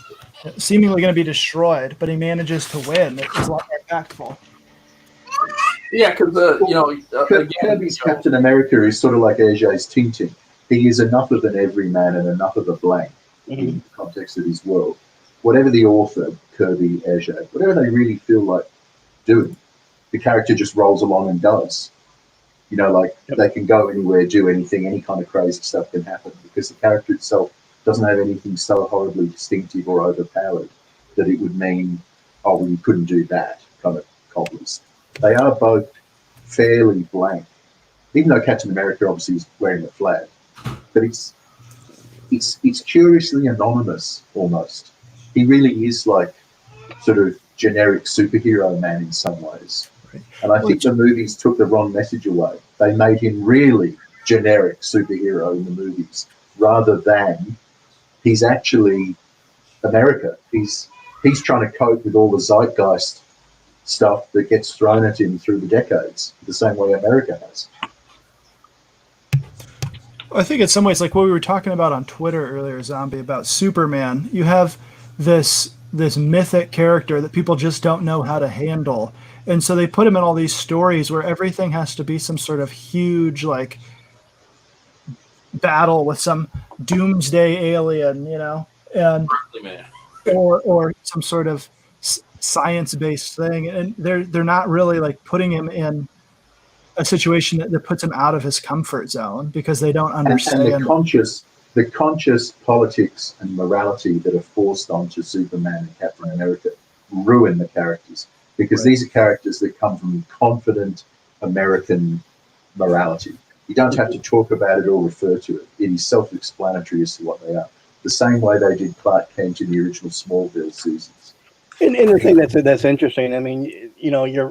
seemingly going to be destroyed, but he manages to win. It's a lot more impactful. Yeah, because Kirby's Captain America is sort of like Hergé's Tintin. He is enough of an everyman and enough of a blank in the context of his world. Whatever the author, Kirby, Hergé, whatever they really feel like doing, the character just rolls along and does. They can go anywhere, do anything, any kind of crazy stuff can happen because the character itself doesn't have anything so horribly distinctive or overpowered that it would mean, oh, well, you couldn't do that kind of cobblers. They are both fairly blank, even though Captain America obviously is wearing a flag. But it's curiously anonymous almost. He really is like sort of generic superhero man in some ways. And I think the movies took the wrong message away. They made him really generic superhero in the movies rather than he's actually America. He's trying to cope with all the zeitgeist stuff that gets thrown at him through the decades, the same way America has. I think in some ways, like what we were talking about on Twitter earlier, Zombie, about Superman, you have this mythic character that people just don't know how to handle. And so they put him in all these stories where everything has to be some sort of huge, like, battle with some doomsday alien, and or some sort of science-based thing. And they're not really like putting him in a situation that puts him out of his comfort zone because they don't understand. And the conscious politics and morality that are forced onto Superman and Captain America ruin the characters because these are characters that come from confident American morality. You don't have to talk about it or refer to it. It is self-explanatory as to what they are. The same way they did Clark Kent in the original Smallville seasons. And the thing that's interesting, I mean,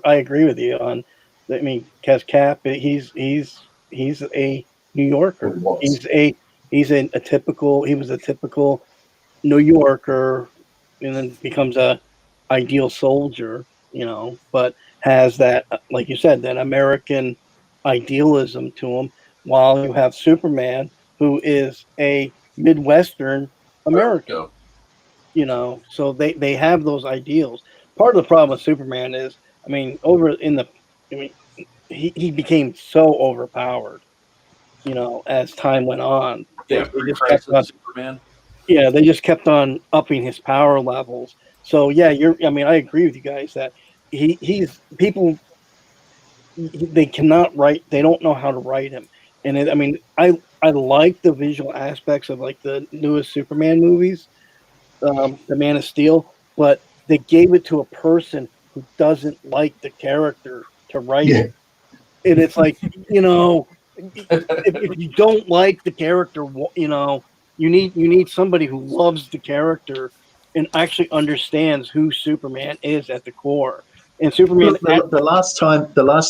I agree with you on. I mean, because Cap, he's a New Yorker. He was a typical New Yorker, and then becomes a ideal soldier. but has that, like you said, that American idealism to him, while you have Superman, who is a Midwestern American. So they have those ideals. Part of the problem with Superman is, he became so overpowered, as time went on. Yeah, pre-crisis Superman. They just kept on upping his power levels. So yeah, I agree with you guys that he's people, they cannot write, they don't know how to write him. And I like the visual aspects of like the newest Superman movies, the Man of Steel, but they gave it to a person who doesn't like the character to write it. And it's like, if you don't like the character, you need somebody who loves the character and actually understands who Superman is at the core. And Superman. Look, the last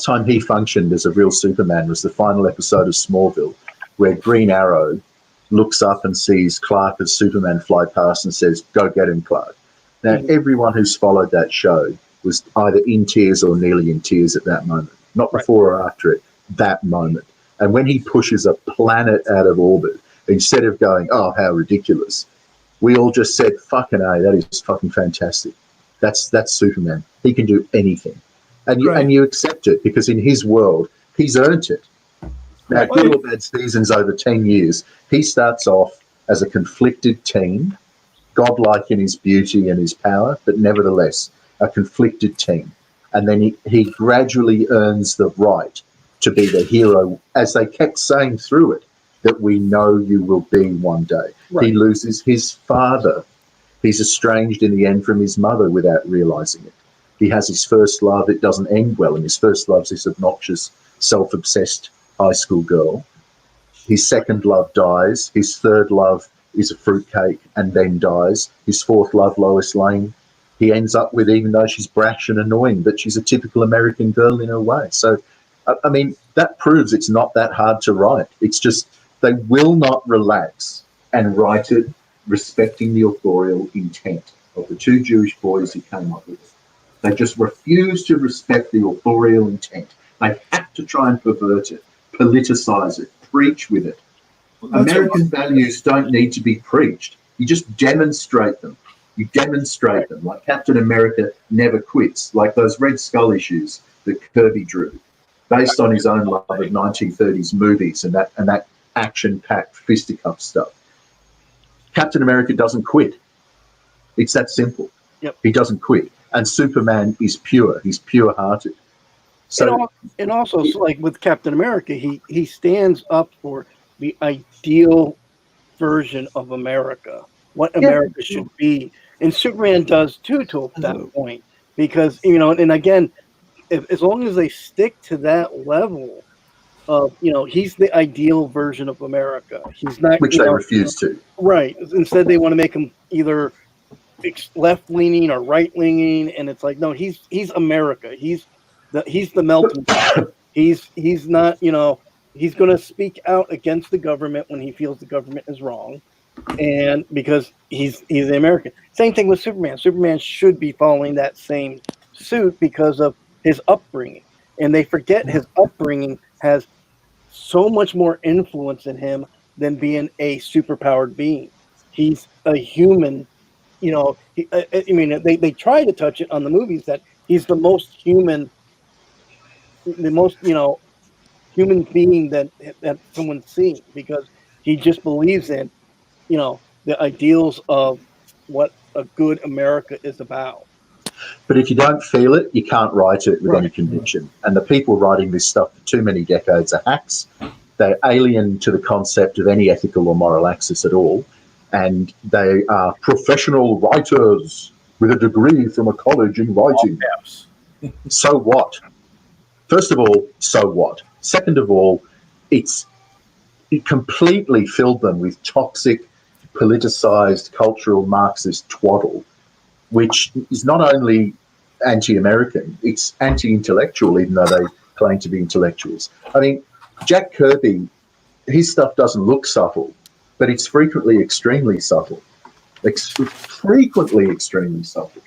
time he functioned as a real Superman was the final episode of Smallville, where Green Arrow looks up and sees Clark as Superman fly past and says, "Go get him, Clark." Now, everyone who's followed that show was either in tears or nearly in tears at that moment. Not before or after it, that moment. And when he pushes a planet out of orbit, instead of going, "Oh, how ridiculous," we all just said, "Fucking A, that is fucking fantastic." That's Superman. He can do anything. And you accept it because in his world, he's earned it. Now, good or bad seasons over 10 years, he starts off as a conflicted teen, godlike in his beauty and his power, but nevertheless a conflicted teen. And then he gradually earns the right to be the hero, as they kept saying through it, that we know you will be one day. He loses his father. He's estranged in the end from his mother without realising it. He has his first love. It doesn't end well, and his first love's this obnoxious, self-obsessed high school girl. His second love dies. His third love is a fruitcake and then dies. His fourth love, Lois Lane, he ends up with, even though she's brash and annoying, but she's a typical American girl in her way. So, that proves it's not that hard to write. It's just they will not relax and write it respecting the authorial intent of the two Jewish boys who came up with it. They just refuse to respect the authorial intent. They have to try and pervert it, politicize it, preach with it. American values don't need to be preached. You just demonstrate them. You demonstrate them. Like Captain America never quits, like those Red Skull issues that Kirby drew, based on his own love of 1930s movies and that action-packed fisticuff stuff. Captain America doesn't quit. It's that simple. Yep. He doesn't quit. And Superman is pure. He's pure-hearted. So, and also, like with Captain America, he stands up for the ideal version of America, what America should be. And Superman does too, to that point. Because, and again, as long as they stick to that level of, he's the ideal version of America. He's not, which they refuse to. Right. Instead, they want to make him either left-leaning or right-leaning, and it's like, no, he's America. He's the melting pot. He's not, he's going to speak out against the government when he feels the government is wrong, and because he's the American. Same thing with Superman. Superman should be following that same suit because of his upbringing, and they forget his upbringing has so much more influence in him than being a superpowered being. He's a human. They try to touch it on the movies that he's the most human, human being that someone's seen, because he just believes in, the ideals of what a good America is about. But if you don't feel it, you can't write it with any conviction. And the people writing this stuff for too many decades are hacks. They're alien to the concept of any ethical or moral axis at all. And they are professional writers with a degree from a college in writing. So what? First of all, so what? Second of all, it completely filled them with toxic, politicized, cultural Marxist twaddle, which is not only anti-American, it's anti-intellectual, even though they claim to be intellectuals. I mean, Jack Kirby, his stuff doesn't look subtle, but it's frequently extremely subtle. Frequently extremely subtle.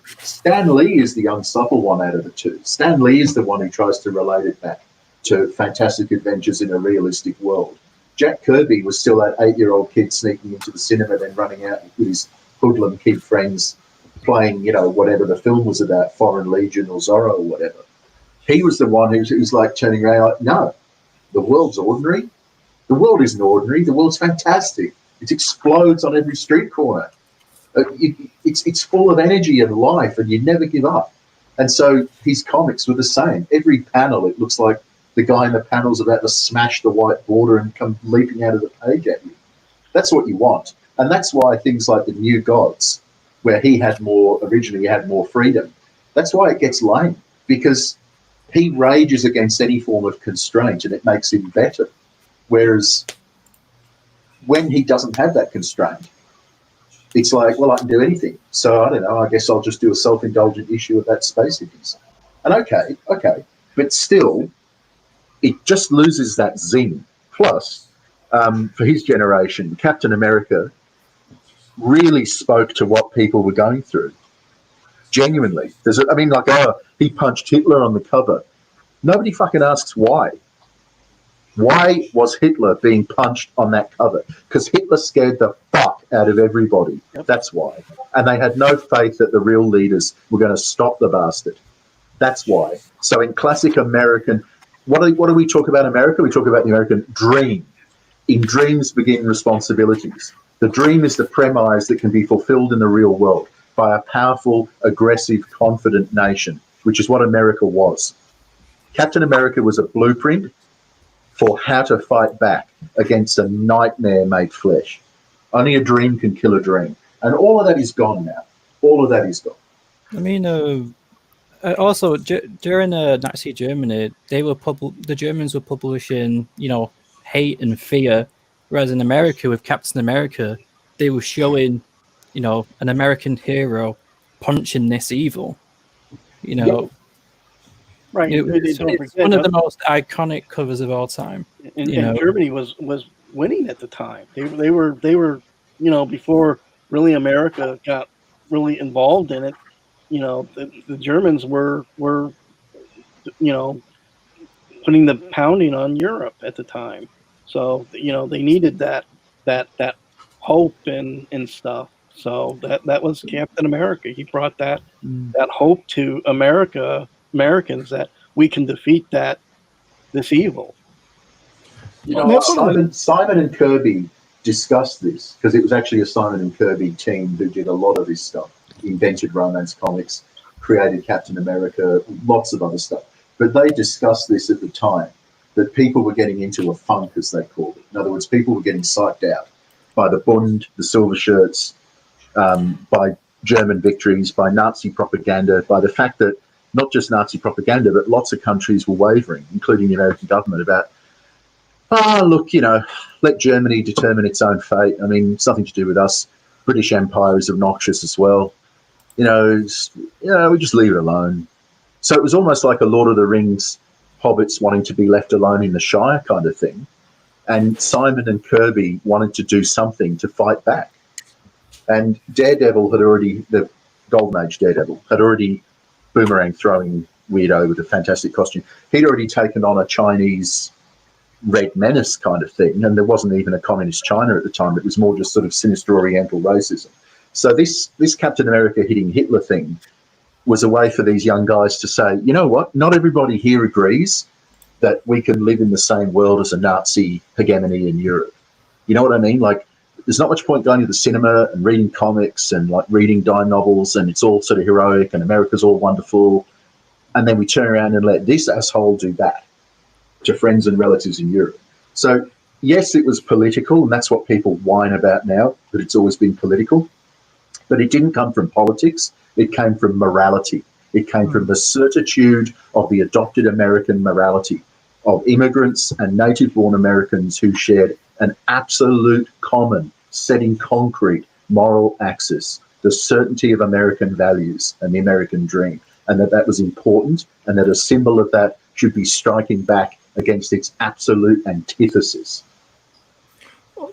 Stan Lee is the unsupple one out of the two. Stan Lee is the one who tries to relate it back to fantastic adventures in a realistic world. Jack Kirby was still that 8-year-old kid sneaking into the cinema, then running out with his hoodlum kid friends playing, whatever the film was about, Foreign Legion or Zorro or whatever. He was the one who's like turning around like, no, the world's ordinary. The world isn't ordinary. The world's fantastic. It explodes on every street corner. It's full of energy and life, and you never give up. And so his comics were the same. Every panel, it looks like the guy in the panel's about to smash the white border and come leaping out of the page at you. That's what you want. And that's why things like The New Gods, where originally had more freedom, that's why it gets lame, because he rages against any form of constraint and it makes him better. Whereas when he doesn't have that constraint, it's like, well, I can do anything. So I don't know, I guess I'll just do a self-indulgent issue of that space piece. And okay, but still, it just loses that zing. Plus, for his generation, Captain America really spoke to what people were going through. Genuinely. He punched Hitler on the cover. Nobody fucking asks why. Why was Hitler being punched on that cover? Because Hitler scared the fuck out of everybody. Yep. That's why. And they had no faith that the real leaders were going to stop the bastard. That's why. So in classic American... What do we talk about America? We talk about the American dream. In dreams begin responsibilities. The dream is the premise that can be fulfilled in the real world by a powerful, aggressive, confident nation, which is what America was. Captain America was a blueprint for how to fight back against a nightmare made flesh. Only a dream can kill a dream. And all of that is gone now. All of that is gone. I mean, also, during Nazi Germany, the Germans were publishing, hate and fear, whereas in America, with Captain America, they were showing, an American hero punching this evil. Right. It's one of the most iconic covers of all time. And Germany was winning at the time. They were before really America got really involved in it. The Germans were putting the pounding on Europe at the time. So they needed that hope and stuff. So that was Captain America. He brought that hope to Americans that we can defeat this evil. Simon and Kirby discussed this because it was actually a Simon and Kirby team who did a lot of this stuff. Invented romance comics, created Captain America, lots of other stuff. But they discussed this at the time, that people were getting into a funk, as they called it. In other words, people were getting psyched out by the Bund, the silver shirts, by German victories, by Nazi propaganda, by the fact that not just Nazi propaganda, but lots of countries were wavering, including the American government, about, let Germany determine its own fate. I mean, it's nothing to do with us. British Empire is obnoxious as well. We just leave it alone. So it was almost like a Lord of the Rings hobbits wanting to be left alone in the Shire kind of thing. And Simon and Kirby wanted to do something to fight back. And Daredevil the Golden Age Daredevil, had already, boomerang throwing weirdo with a fantastic costume, he'd already taken on a Chinese Red Menace kind of thing, and there wasn't even a communist China at the time. It was more just sort of sinister Oriental racism. So this Captain America hitting Hitler thing was a way for these young guys to say, you know what, not everybody here agrees that we can live in the same world as a Nazi hegemony in Europe. You know what I mean? Like, there's not much point going to the cinema and reading comics and like reading dime novels and it's all sort of heroic and America's all wonderful. And then we turn around and let this asshole do that to friends and relatives in Europe. So yes, it was political, and that's what people whine about now, that it's always been political. But it didn't come from politics. It came from morality. It came from the certitude of the adopted American morality of immigrants and native-born Americans who shared an absolute common, set in concrete moral axis, the certainty of American values and the American dream, and that was important, and that a symbol of that should be striking back against its absolute antithesis.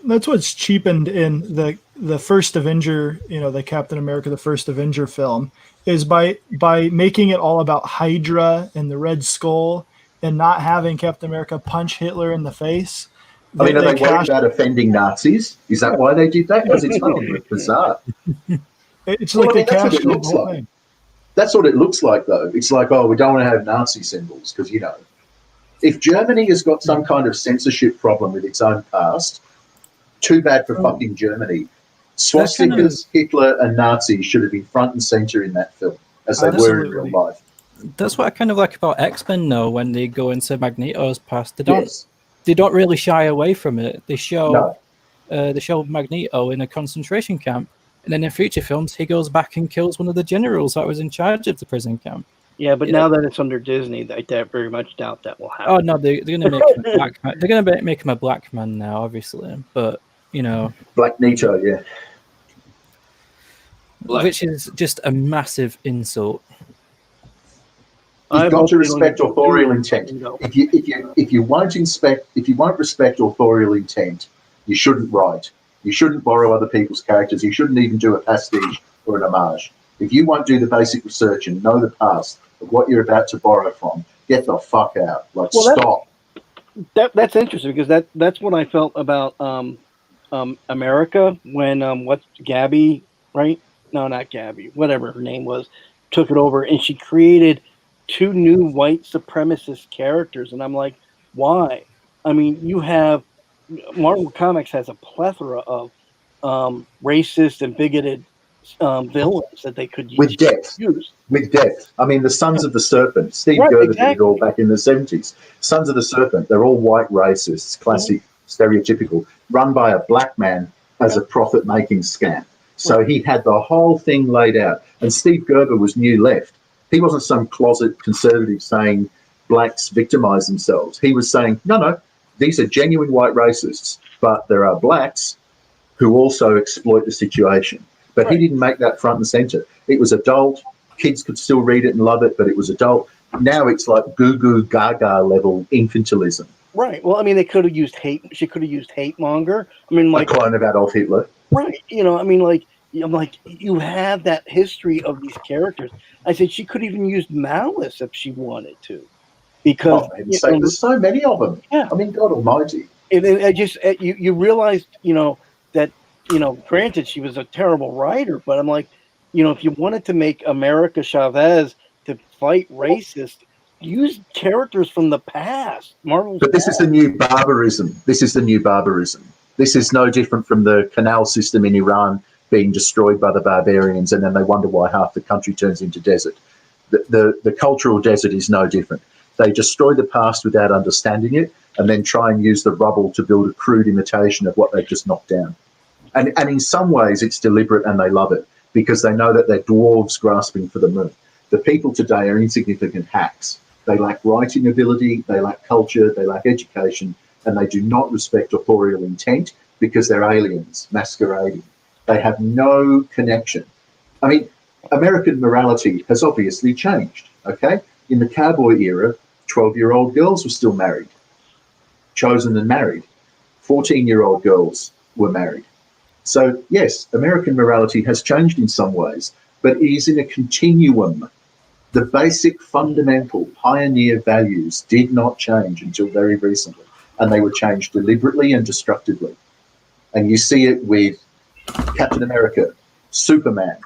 that's what's cheapened in the first Avenger, the Captain America, the first Avenger film, is by making it all about Hydra and the Red Skull and not having Captain America punch Hitler in the face. I mean, are they worried about offending Nazis? Is that why they did that? Because it's fucking bizarre. It's like they that's what cashed it looks like. That's what it looks like, though. It's like, oh, we don't want to have Nazi symbols because, if Germany has got some kind of censorship problem with its own past, too bad for fucking Germany. Swastikas, Hitler, and Nazis should have been front and center in that film, as they were in real life. That's what I kind of like about X-Men, though, when they go into Magneto's past. They don't really shy away from it. They show Magneto in a concentration camp, and then in future films, he goes back and kills one of the generals that was in charge of the prison camp. Yeah, but now that it's under Disney, I very much doubt that will happen. Oh no, they're going to make him a black man. They're going to make him a black man now, obviously. But Black Nito, yeah. Which is just a massive insult. You've got to respect authorial intent. If you won't respect authorial intent, you shouldn't write. You shouldn't borrow other people's characters. You shouldn't even do a pastiche or an homage. If you won't do the basic research and know the past of what you're about to borrow from, get the fuck out. Stop. That's interesting because that's what I felt about America when what's Gabby, right? No, not Gabby. Whatever her name was, took it over and she created 2 new white supremacist characters, and I'm like, why? I mean, you have Marvel Comics has a plethora of racist and bigoted villains that they could use. With depth. I mean, the Sons of the Serpent. Steve Gerber did it all back in the 70s. Sons of the Serpent, they're all white racists, classic, stereotypical, run by a black man as a profit-making scam. So he had the whole thing laid out. And Steve Gerber was New Left. He wasn't some closet conservative saying blacks victimize themselves. He was saying, no, these are genuine white racists, but there are blacks who also exploit the situation. But he didn't make that front and center. It was adult. Kids could still read it and love it, but it was adult. Now it's like goo-goo gaga level infantilism. Right. Well, I mean, they could have used hate. She could have used hate monger. I mean, like a clone of Adolf Hitler. Right. I mean, like, I'm like, you have that history of these characters. I said she could even use malice if she wanted to, because there's so many of them. Yeah. I mean, God Almighty. And I just you realized that granted she was a terrible writer, but I'm like, if you wanted to make America Chavez to fight racist, use characters from the past. But this is the new barbarism. This is no different from the canal system in Iran being destroyed by the barbarians, and then they wonder why half the country turns into desert. The cultural desert is no different. They destroy the past without understanding it, and then try and use the rubble to build a crude imitation of what they've just knocked down. And in some ways, it's deliberate, and they love it because they know that they're dwarves grasping for the moon. The people today are insignificant hacks. They lack writing ability, they lack culture, they lack education, and they do not respect authorial intent because they're aliens masquerading. They have no connection. I mean, American morality has obviously changed, okay? In the cowboy era, 12-year-old girls were still married, chosen and married. 14-year-old girls were married. So, yes, American morality has changed in some ways, but it is in a continuum. The basic fundamental pioneer values did not change until very recently, and they were changed deliberately and destructively. And you see it with Captain America, Superman,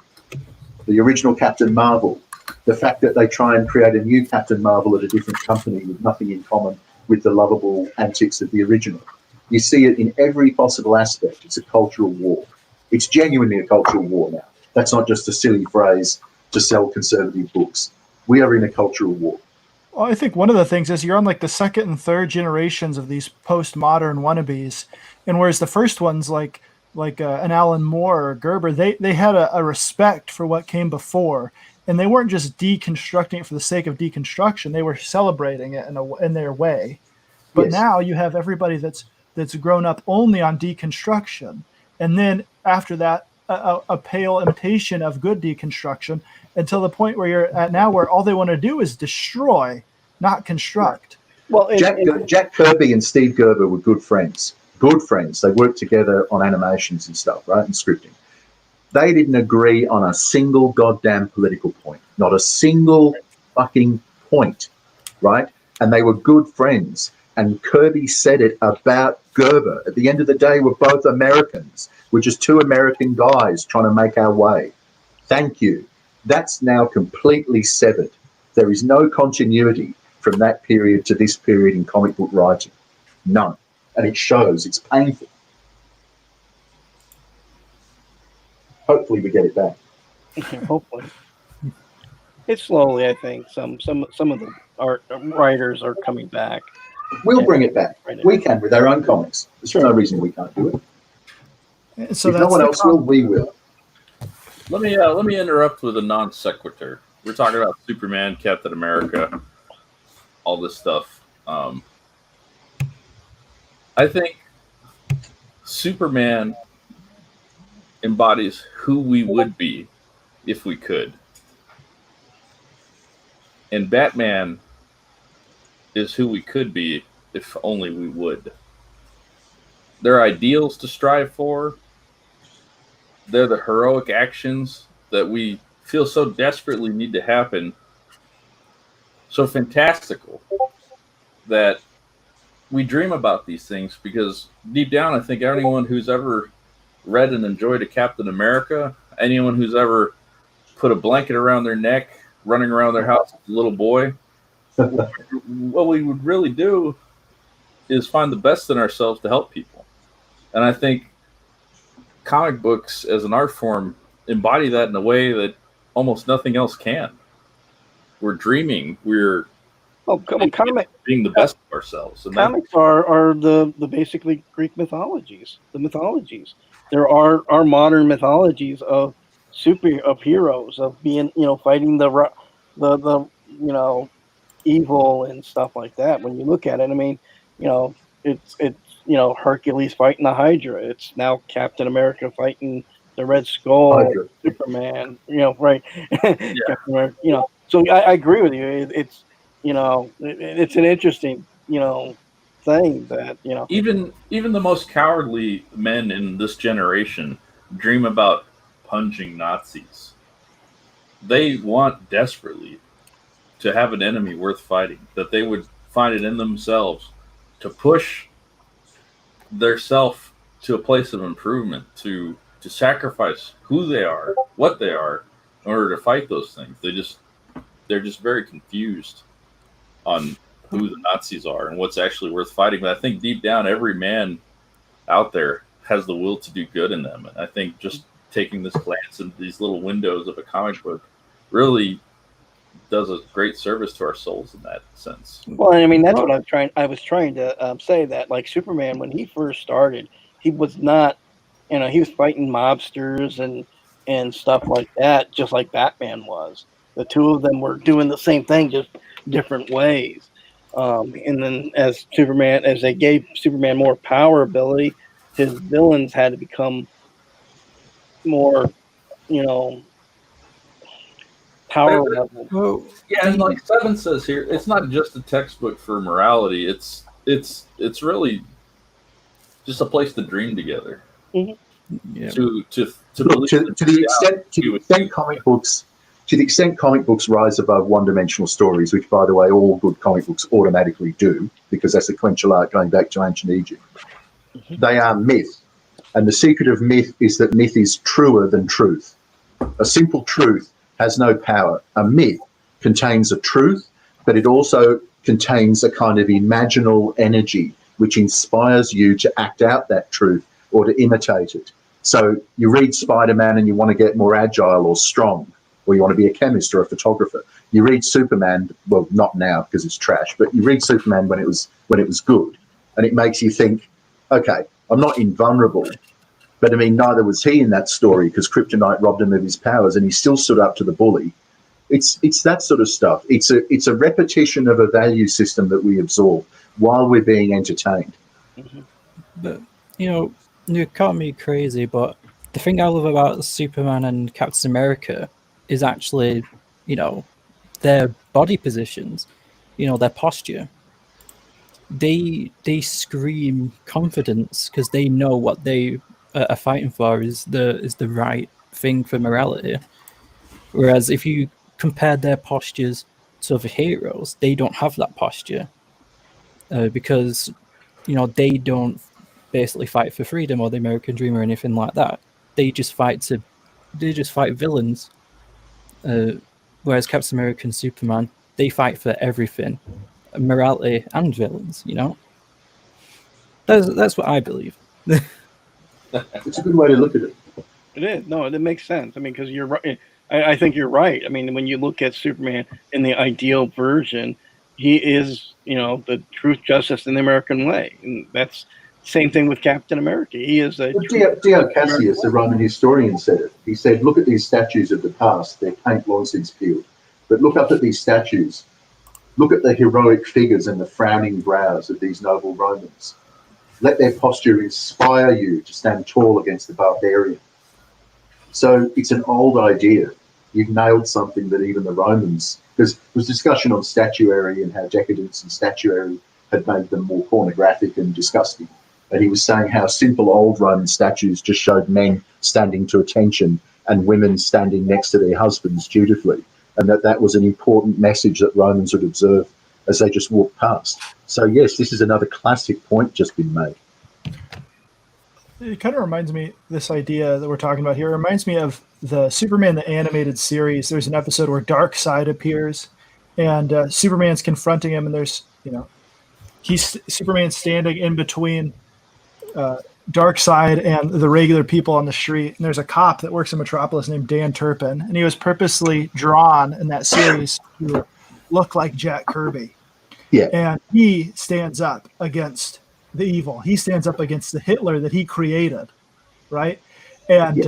the original Captain Marvel, the fact that they try and create a new Captain Marvel at a different company with nothing in common with the lovable antics of the original. You see it in every possible aspect. It's a cultural war. It's genuinely a cultural war now. That's not just a silly phrase to sell conservative books. We are in a cultural war. Well, I think one of the things is you're on like the second and third generations of these postmodern wannabes, and whereas the first ones like an Alan Moore or Gerber, they had a respect for what came before, and they weren't just deconstructing it for the sake of deconstruction. They were celebrating it in their way. But now you have everybody that's grown up only on deconstruction, and then after that, a pale imitation of good deconstruction until the point where you're at now, where all they want to do is destroy, not construct. Well, Jack Kirby and Steve Gerber were good friends, good friends. They worked together on animations and stuff, right, and scripting. They didn't agree on a single goddamn political point, not a single fucking point, right? And they were good friends. And Kirby said it about Gerber. At the end of the day, we're both Americans. We're just two American guys trying to make our way. Thank you. That's now completely severed. There is no continuity from that period to this period in comic book writing. None. And it shows. It's painful. Hopefully we get it back. Hopefully. It's slowly, I think. Some of the art writers are coming back. We'll bring it back. We can with our own comics. There's no reason we can't do it. So if no one else will, we will. Let me interrupt with a non sequitur. We're talking about Superman, Captain America, all this stuff. I think Superman embodies who we would be if we could. And Batman is who we could be if only we would. They're ideals to strive for. They're the heroic actions that we feel so desperately need to happen. So fantastical that we dream about these things because deep down, I think anyone who's ever read and enjoyed a Captain America, anyone who's ever put a blanket around their neck, running around their house as a little boy, what we would really do is find the best in ourselves to help people. And I think comic books as an art form embody that in a way that almost nothing else can. We're dreaming. We're being the best of ourselves. And comics are the basically Greek mythologies. The mythologies. There are modern mythologies of heroes, of being, fighting the evil and stuff like that. When you look at it, I mean, it's Hercules fighting the Hydra. It's now Captain America fighting the Red Skull, Hydra. Superman, right? Yeah. Captain America, so I agree with you. It's it's an interesting thing that even the most cowardly men in this generation dream about punching Nazis. They want desperately to have an enemy worth fighting, that they would find it in themselves to push their self to a place of improvement, to sacrifice who they are, what they are, in order to fight those things. They're just very confused on who the Nazis are and what's actually worth fighting. But I think deep down, every man out there has the will to do good in them. And I think just taking this glance into these little windows of a comic book really does a great service to our souls in that sense. Well, I mean, that's what I was trying to say, that like Superman, when he first started, he was not, he was fighting mobsters and stuff like that, just like Batman was. The two of them were doing the same thing, just different ways. And then as they gave Superman more power ability, his villains had to become more, power level. Well, yeah, and like Seven says here, it's not just a textbook for morality. It's really just a place to dream together. Mm-hmm. Yeah. To the extent comic books rise above one-dimensional stories, which, by the way, all good comic books automatically do, because that's sequential art going back to ancient Egypt. Mm-hmm. They are myth, and the secret of myth is that myth is truer than truth. A simple truth has no power. A myth contains a truth, but it also contains a kind of imaginal energy which inspires you to act out that truth or to imitate it. So you read Spider-Man and you want to get more agile or strong, or you want to be a chemist or a photographer. You read Superman, well, not now because it's trash, but you read Superman when it was good, and it makes you think, okay, I'm not invulnerable. But I mean, neither was he in that story, because Kryptonite robbed him of his powers, and he still stood up to the bully. It's that sort of stuff. It's a repetition of a value system that we absorb while we're being entertained. Mm-hmm. But you call me crazy, but the thing I love about Superman and Captain America is actually, their body positions, their posture. they scream confidence because they know what they are fighting for is the right thing for morality. Whereas if you compare their postures to other heroes, they don't have that posture because they don't basically fight for freedom or the American dream or anything like that. They just fight villains. Whereas Captain America and Superman, they fight for everything, morality and villains. That's what I believe. It's a good way to look at it. It is. No, it makes sense. I mean, because you're right. I think you're right. I mean, when you look at Superman in the ideal version, he is, the truth, justice, and the American way. And that's same thing with Captain America. He is a Dio Cassius, the Roman historian, said it. He said, look at these statues of the past. Their paint long since peeled. But look up at these statues. Look at the heroic figures and the frowning brows of these noble Romans. Let their posture inspire you to stand tall against the barbarian. So it's an old idea. You've nailed something that even the Romans, because there was discussion on statuary and how decadence and statuary had made them more pornographic and disgusting. And he was saying how simple old Roman statues just showed men standing to attention and women standing next to their husbands dutifully, and that was an important message that Romans would observe as they just walked past. So yes, this is another classic point just been made. It kind of reminds me, this idea that we're talking about here, reminds me of the Superman the Animated Series. There's an episode where Darkseid appears, and Superman's confronting him, and there's, Superman's standing in between Darkseid and the regular people on the street. And there's a cop that works in Metropolis named Dan Turpin, and he was purposely drawn in that series to look like Jack Kirby. Yeah. And he stands up against the evil. He stands up against the Hitler that he created, right? And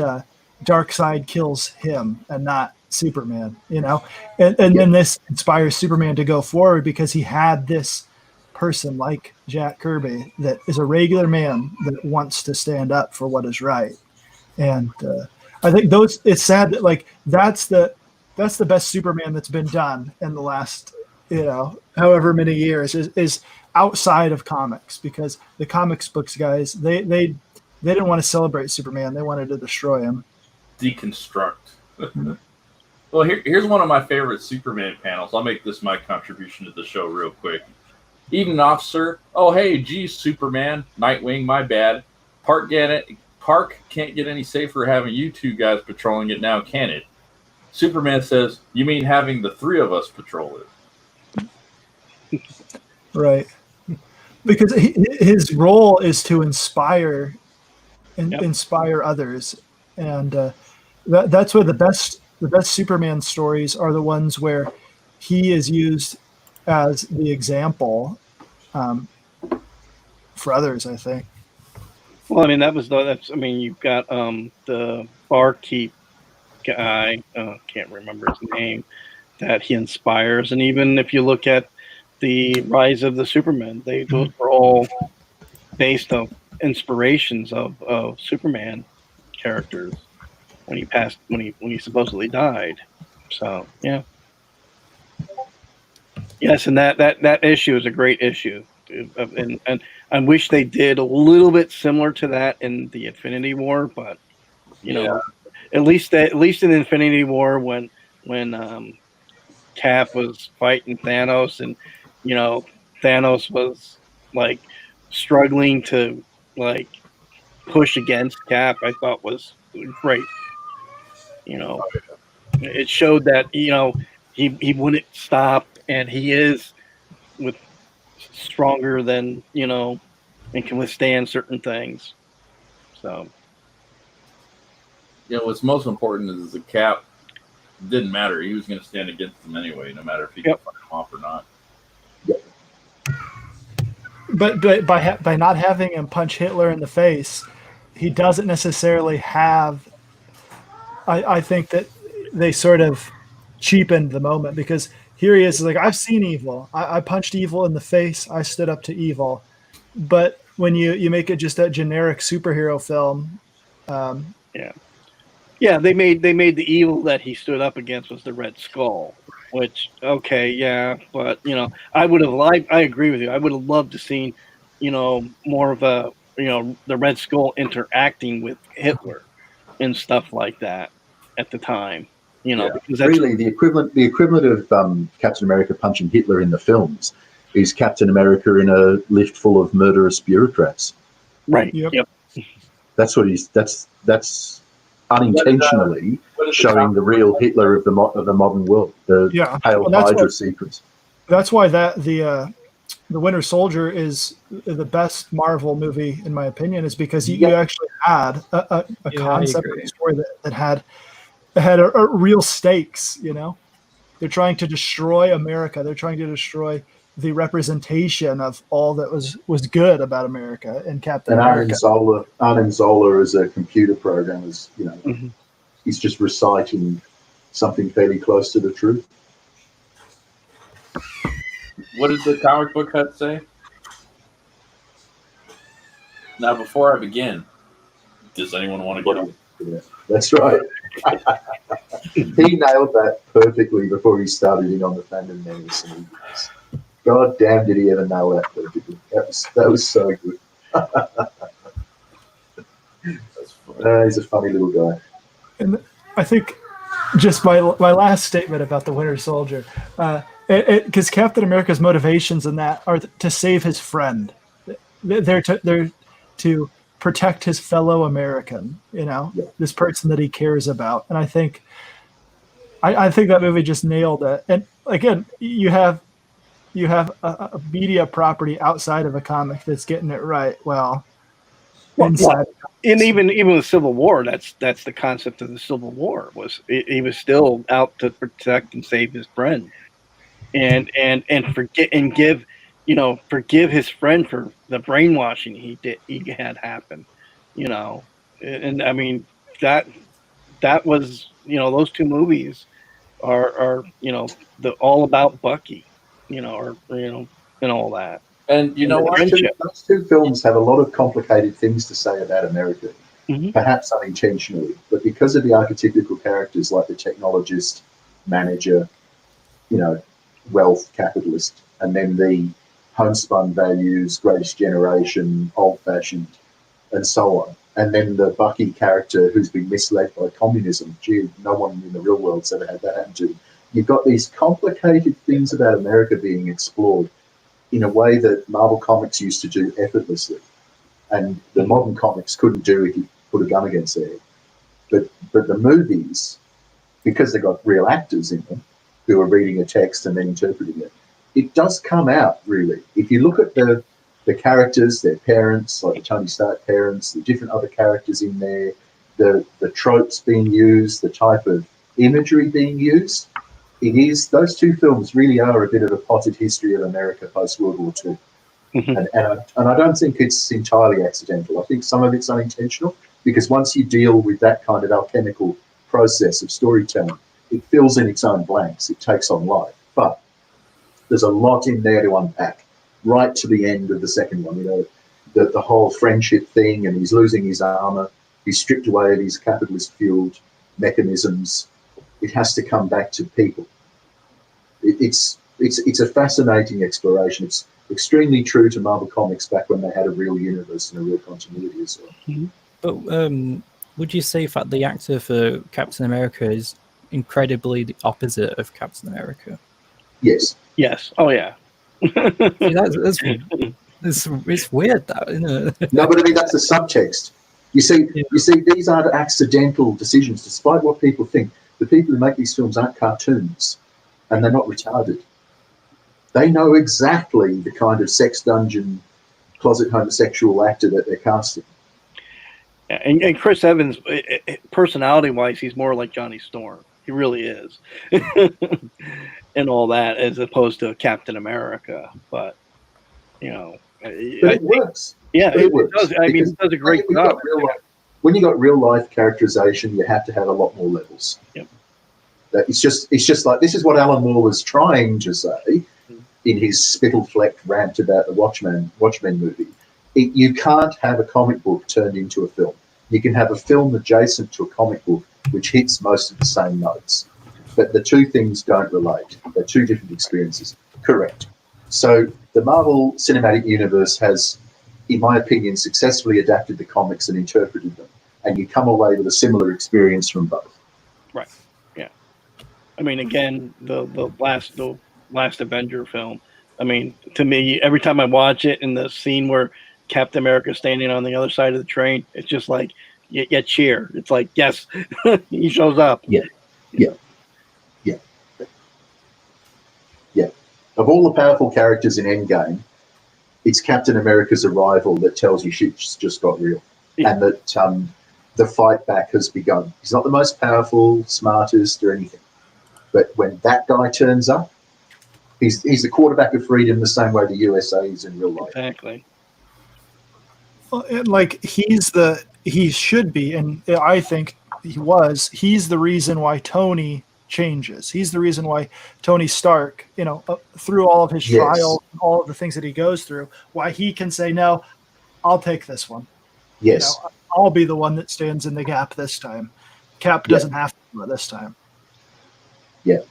Darkseid kills him and not Superman, And then this inspires Superman to go forward because he had this person like Jack Kirby that is a regular man that wants to stand up for what is right. And I think it's sad that that's the best Superman that's been done in the last however many years is outside of comics, because the comics books guys they didn't want to celebrate Superman, they wanted to destroy him, deconstruct. Well, here's one of my favorite Superman panels. I'll make this my contribution to the show real quick. Evening, officer. Oh, hey, geez, Superman. Nightwing, my bad. Park can't get any safer having you two guys patrolling it now, can it? Superman says, you mean having the three of us patrol it? Right. Because his role is to inspire others. And that's where the best Superman stories are the ones where he is used as the example for others, I think. Well, I mean, you've got the barkeep guy, can't remember his name, that he inspires. And even if you look at the Rise of the Superman, those were all based on inspirations of Superman characters when he supposedly died. So, yeah. Yes, and that issue is a great issue, and I wish they did a little bit similar to that in the Infinity War, but at least in Infinity War when Cap was fighting Thanos, and Thanos was struggling to push against Cap, I thought was great. It showed that he wouldn't stop, and he is stronger than and can withstand certain things. So what's most important is the Cap didn't matter. He was going to stand against them anyway, no matter if he could fight him off or not. But by not having him punch Hitler in the face, he doesn't necessarily have. I think that they sort of cheapened the moment, because here he is like, I've seen evil. I punched evil in the face. I stood up to evil. But when you make it just that generic superhero film, they made the evil that he stood up against was the Red Skull. Which, okay, yeah, but I would have liked. I agree with you. I would have loved to seen, more of a, the Red Skull interacting with Hitler and stuff like that at the time. Yeah. Because that's Really, the equivalent of Captain America punching Hitler in the films is Captain America in a lift full of murderous bureaucrats. right. Yep. Yep. That's what he's. That's unintentionally What is showing the real Hitler of the modern world. The Yeah. Hail Well, that's Hydra what- sequence. That's why the Winter Soldier is the best Marvel movie in my opinion, is because you actually had a Yeah, I concept of agree. a story that had a real stakes. They're trying to destroy America. They're trying to destroy the representation of all that was good about America in Captain And America. Arnim Zola as a computer programmer is, Mhm. he's just reciting something fairly close to the truth. What did the comic book cut say? Now, before I begin, does anyone want to get on? Yeah, that's right. He nailed that perfectly before he started in on the Phantom Menace. And God damn, did he ever nail that perfectly? That was so good. That's funny. He's a funny little guy. And I think just my last statement about the Winter Soldier, because Captain America's motivations in that are to save his friend. They're to protect his fellow American. This person that he cares about. And I think that movie just nailed it. And again, you have a media property outside of a comic that's getting it right. Well, inside. And even with Civil War, that's the concept of the Civil War. He was still out to protect and save his friend, and forgive his friend for the brainwashing he had happen. And I mean that was those two movies are all about Bucky, and all that. And you know what? Those two films have a lot of complicated things to say about America, Mhm. perhaps unintentionally, but because of the archetypical characters like the technologist, manager, wealth capitalist, and then the homespun values, greatest generation, old-fashioned, and so on. And then the Bucky character who's been misled by communism. Gee, no one in the real world's ever had that happen to them. You've got these complicated things about America being explored in a way that Marvel Comics used to do effortlessly, and the modern comics couldn't do if you put a gun against their head. But the movies, because they've got real actors in them who are reading a text and then interpreting it, it does come out really. If you look at the characters, their parents, like the Tony Stark parents, the different other characters in there, the tropes being used, the type of imagery being used, those two films really are a bit of a potted history of America post World War II. And I don't think it's entirely accidental. I think some of it's unintentional, because once you deal with that kind of alchemical process of storytelling, it fills in its own blanks. It takes on life. But there's a lot in there to unpack, right to the end of the second one. The whole friendship thing, and he's losing his armor. He's stripped away of his capitalist-fueled mechanisms. It has to come back to people. It's a fascinating exploration. It's extremely true to Marvel Comics back when they had a real universe and a real continuity as well. But would you say that the actor for Captain America is incredibly the opposite of Captain America? Yes. Yes. Oh yeah. See, it's weird, that, isn't it? No, but I mean that's the subtext. You see, these aren't accidental decisions, despite what people think. The people who make these films aren't cartoons, and they're not retarded. They know exactly the kind of sex dungeon, closet homosexual actor that they're casting. And Chris Evans, personality-wise, he's more like Johnny Storm. He really is, and all that, as opposed to Captain America. But it works. Yeah, it works. does. I mean, it does a great job. When you got real life characterization, you have to have a lot more levels. Yep. It's just like, this is what Alan Moore was trying to say in his spittle-flecked rant about the Watchmen movie. You can't have a comic book turned into a film. You can have a film adjacent to a comic book which hits most of the same notes. but the two things don't relate. They're two different experiences. Correct. So the Marvel Cinematic Universe has, in my opinion, successfully adapted the comics and interpreted them, and you come away with a similar experience from both. Right. Yeah. I mean, again, the last Avenger film. I mean, to me, every time I watch it, in the scene where Captain America's standing on the other side of the train, it's just like you cheer. It's like, yes, he shows up. Yeah, yeah, yeah, yeah. Of all the powerful characters in Endgame, it's Captain America's arrival that tells you shit's just got real, and that the fight back has begun. He's not the most powerful, smartest, or anything, but when that guy turns up, he's the quarterback of freedom the same way the USA is in real life. Exactly. Well, and like he should be, and I think he's the reason why Tony changes. He's the reason why Tony Stark, through all of his trials, all of the things that he goes through, why he can say, no, I'll take this one. Yes. I'll be the one that stands in the gap this time. Cap doesn't have to do it this time. Yeah.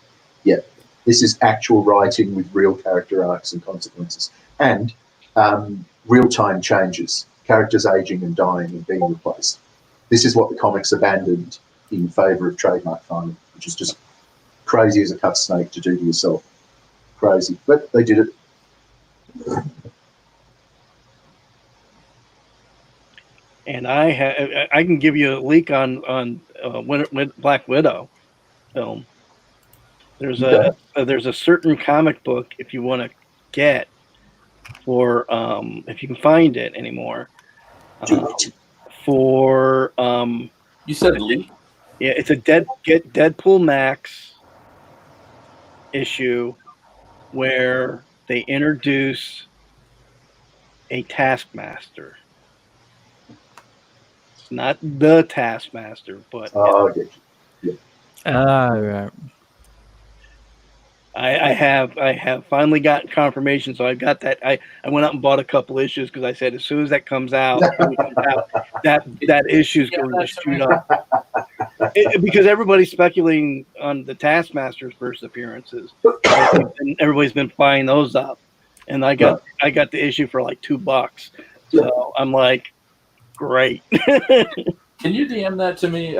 Yeah. This is actual writing with real character arcs and consequences. And real-time changes. Characters aging and dying and being replaced. This is what the comics abandoned in favour of trademark farming, which is just crazy as a cut snake to do to yourself. Crazy. But they did it. And I can give you a leak on Black Widow film. There's a certain comic book, if you want to get, for if you can find it anymore. For you said leak? Yeah, it's a Deadpool Max issue where they introduce a Taskmaster. It's not the Taskmaster, but right. I have finally gotten confirmation, so I've got that. I went out and bought a couple issues because I said as soon as that comes out, that issue's going to shoot up. Because everybody's speculating on the Taskmaster's first appearances, and everybody's been buying those up. And I got the issue for like $2, so I'm like, great. Can you DM that to me,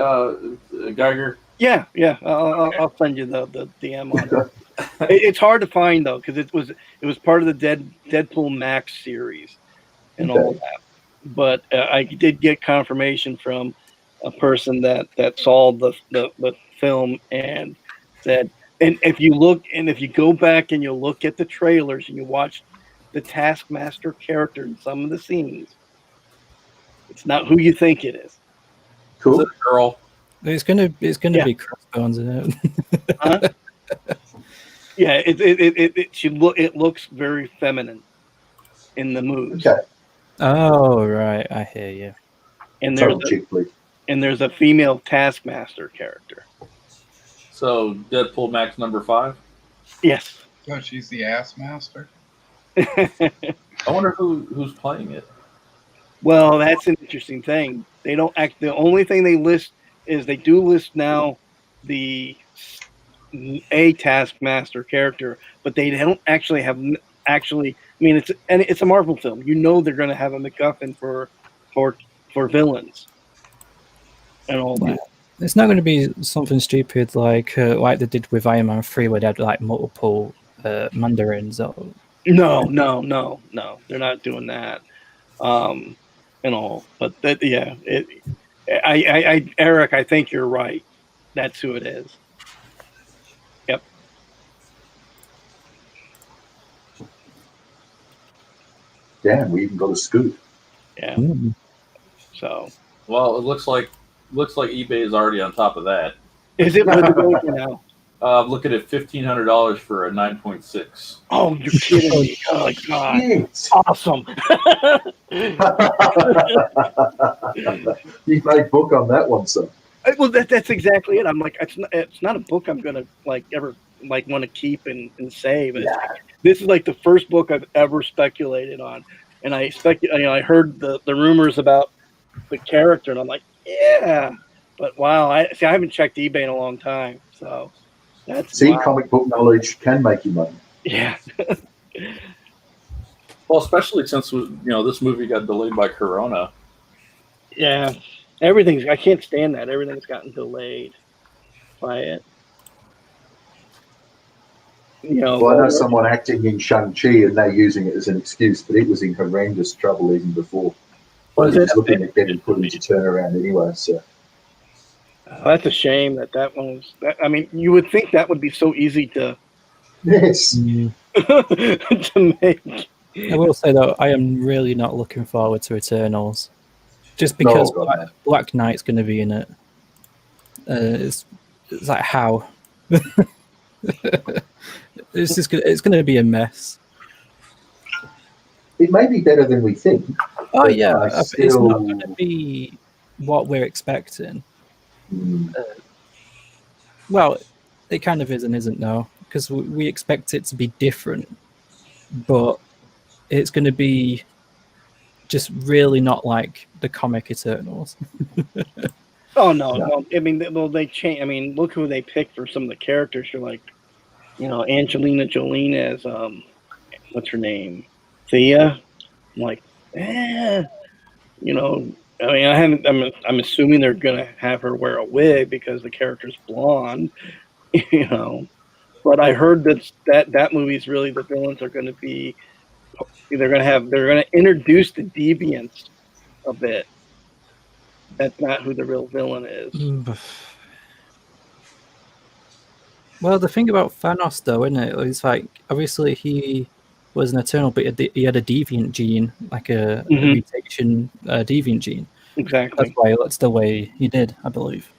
Geiger? Yeah. I'll send you the DM on it. It's hard to find though because it was part of the Deadpool Max series and all of that. But I did get confirmation from a person that saw the film and said, and if you go back and you look at the trailers and you watch the Taskmaster character in some of the scenes, it's not who you think it is. Cool. It's a girl. It's gonna be Crossbones, isn't it? Huh? Yeah, it looks very feminine in the moves. Okay. Oh right, I hear you. And there's a female Taskmaster character. So Deadpool Max number 5? Yes. So she's the ass master? I wonder who's playing it. Well, that's an interesting thing. They don't act. The only thing they list is they do list now a Taskmaster character, but they don't actually have. I mean, it's a Marvel film. You know they're going to have a MacGuffin for villains and all that. It's not going to be something stupid like they did with Iron Man 3, where they had like multiple Mandarins. No, they're not doing that. And all, but that, yeah, Eric, I think you're right. That's who it is. Yep. Damn, we even got a scoop. Yeah. So. Well, it looks like eBay is already on top of that. Is it? What are they going for now? I'm looking at $1,500 for a 9.6. Oh, you're kidding me! Oh my god, awesome! You made book on that one, son. Well, that's exactly it. I'm like, it's not a book I'm gonna ever want to keep and save. This is like the first book I've ever speculated on, and I heard the rumors about the character, and I'm like, yeah. But wow, I haven't checked eBay in a long time, so. That's See, wow. comic book knowledge can make you money. Yeah. Well, especially since this movie got delayed by Corona. Yeah. Everything's. I can't stand that. Everything's gotten delayed by it. Well, I know someone acting in Shang-Chi and they're using it as an excuse, but it was in horrendous trouble even before. Was It it? was looking at getting put into turnaround anyway. So That's a shame that one was. I mean, you would think that would be so easy to yes, to make. I will say though, I am really not looking forward to Eternals, just no, because God, no. Black Knight's going to be in it. It's like how. It's going to be a mess. It may be better than we think. Oh but yeah, I it's still, not going to be what we're expecting. Well, it kind of is and isn't now, because we expect it to be different, but it's going to be just really not like the comic Eternals. Oh no, Yeah. no. I mean, they change. I mean, look who they picked for some of the characters. You're like, Angelina Jolie as what's her name, Thea. I'm like, you know. I mean, I haven't. I'm assuming they're gonna have her wear a wig because the character's blonde. You know, but I heard that movie's really the villains are going to be. They're going to introduce the deviants a bit. That's not who the real villain is. Well, the thing about Thanos, though, isn't it? It's like obviously he was an Eternal, but he had a deviant gene, like a mutation deviant gene. Exactly. That's why that's the way he did, I believe.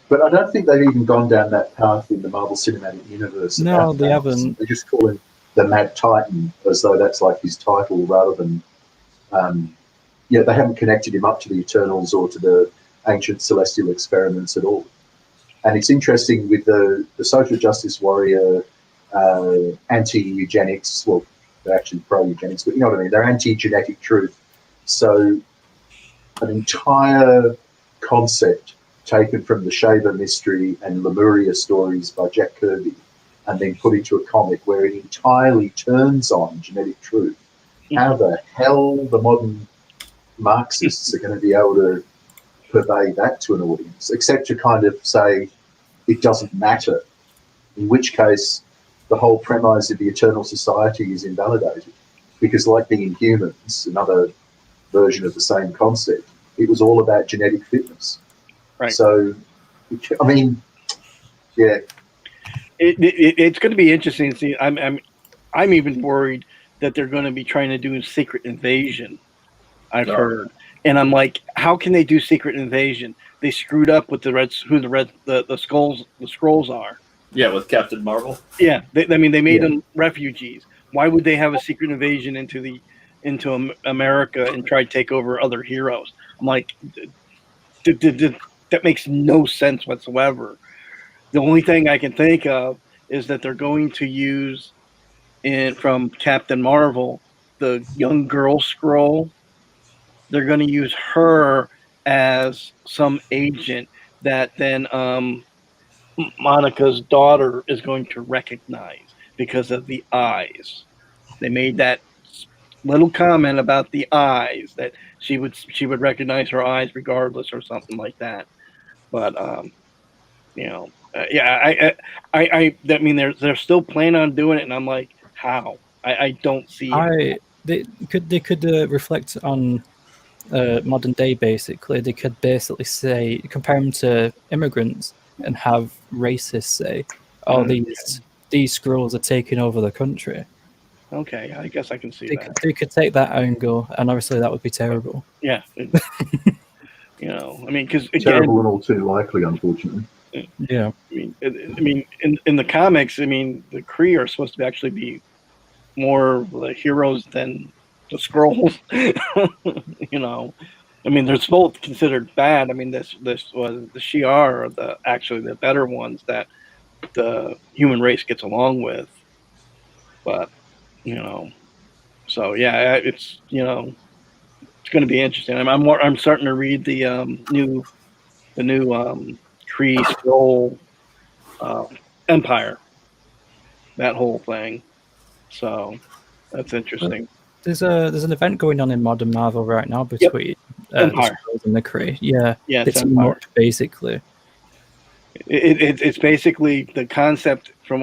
But I don't think they've even gone down that path in the Marvel Cinematic Universe. No, they Thanos. haven't. They just call him the Mad Titan, as though that's like his title, rather than they haven't connected him up to the Eternals or to the ancient celestial experiments at all. And it's interesting with the social justice warrior, anti-eugenics. Well, they're actually pro-eugenics, but you know what I mean. They're anti-genetic truth. So an entire concept taken from the Shaver mystery and Lemuria stories by Jack Kirby and then put into a comic where it entirely turns on genetic truth. How the hell the modern Marxists are going to be able to purvey that to an audience, except to kind of say it doesn't matter, in which case the whole premise of the Eternal Society is invalidated. Because like the Inhumans, another version of the same concept, it was all about genetic fitness. Right. So, I mean, yeah. It's going to be interesting to see. I'm even worried that they're going to be trying to do a secret invasion. I've heard, and I'm like, how can they do secret invasion? They screwed up with the scrolls are. Yeah, with Captain Marvel. Yeah, they made them refugees. Why would they have a secret invasion into America and try to take over other heroes? I'm like, that makes no sense whatsoever. The only thing I can think of is that they're going to use from Captain Marvel the young girl scroll. They're going to use her as some agent that then Monica's daughter is going to recognize because of the eyes. They made that little comment about the eyes that she would recognize her eyes regardless or something like that. But I mean they're still planning on doing it, and I'm like, how? I don't see it. They could reflect on modern day. Basically, they could basically say compare them to immigrants and have racists say, "Oh, these scrolls are taking over the country." Okay, I guess I can see that. They could take that angle, and obviously that would be terrible. Yeah. I mean, because Terrible and all too likely, unfortunately. Yeah. I mean, in the comics, I mean, the Kree are supposed to actually be more the heroes than the Skrulls. I mean, they're both considered bad. I mean, this was the Shi'ar are actually the better ones that the human race gets along with. But so yeah, it's it's going to be interesting. I'm starting to read the new Kree Skrull Empire, that whole thing. So that's interesting. There's an event going on in Modern Marvel right now between the Empire. Skrulls and the Kree. Yeah, Yeah, they it's team Empire. up basically. It's basically the concept from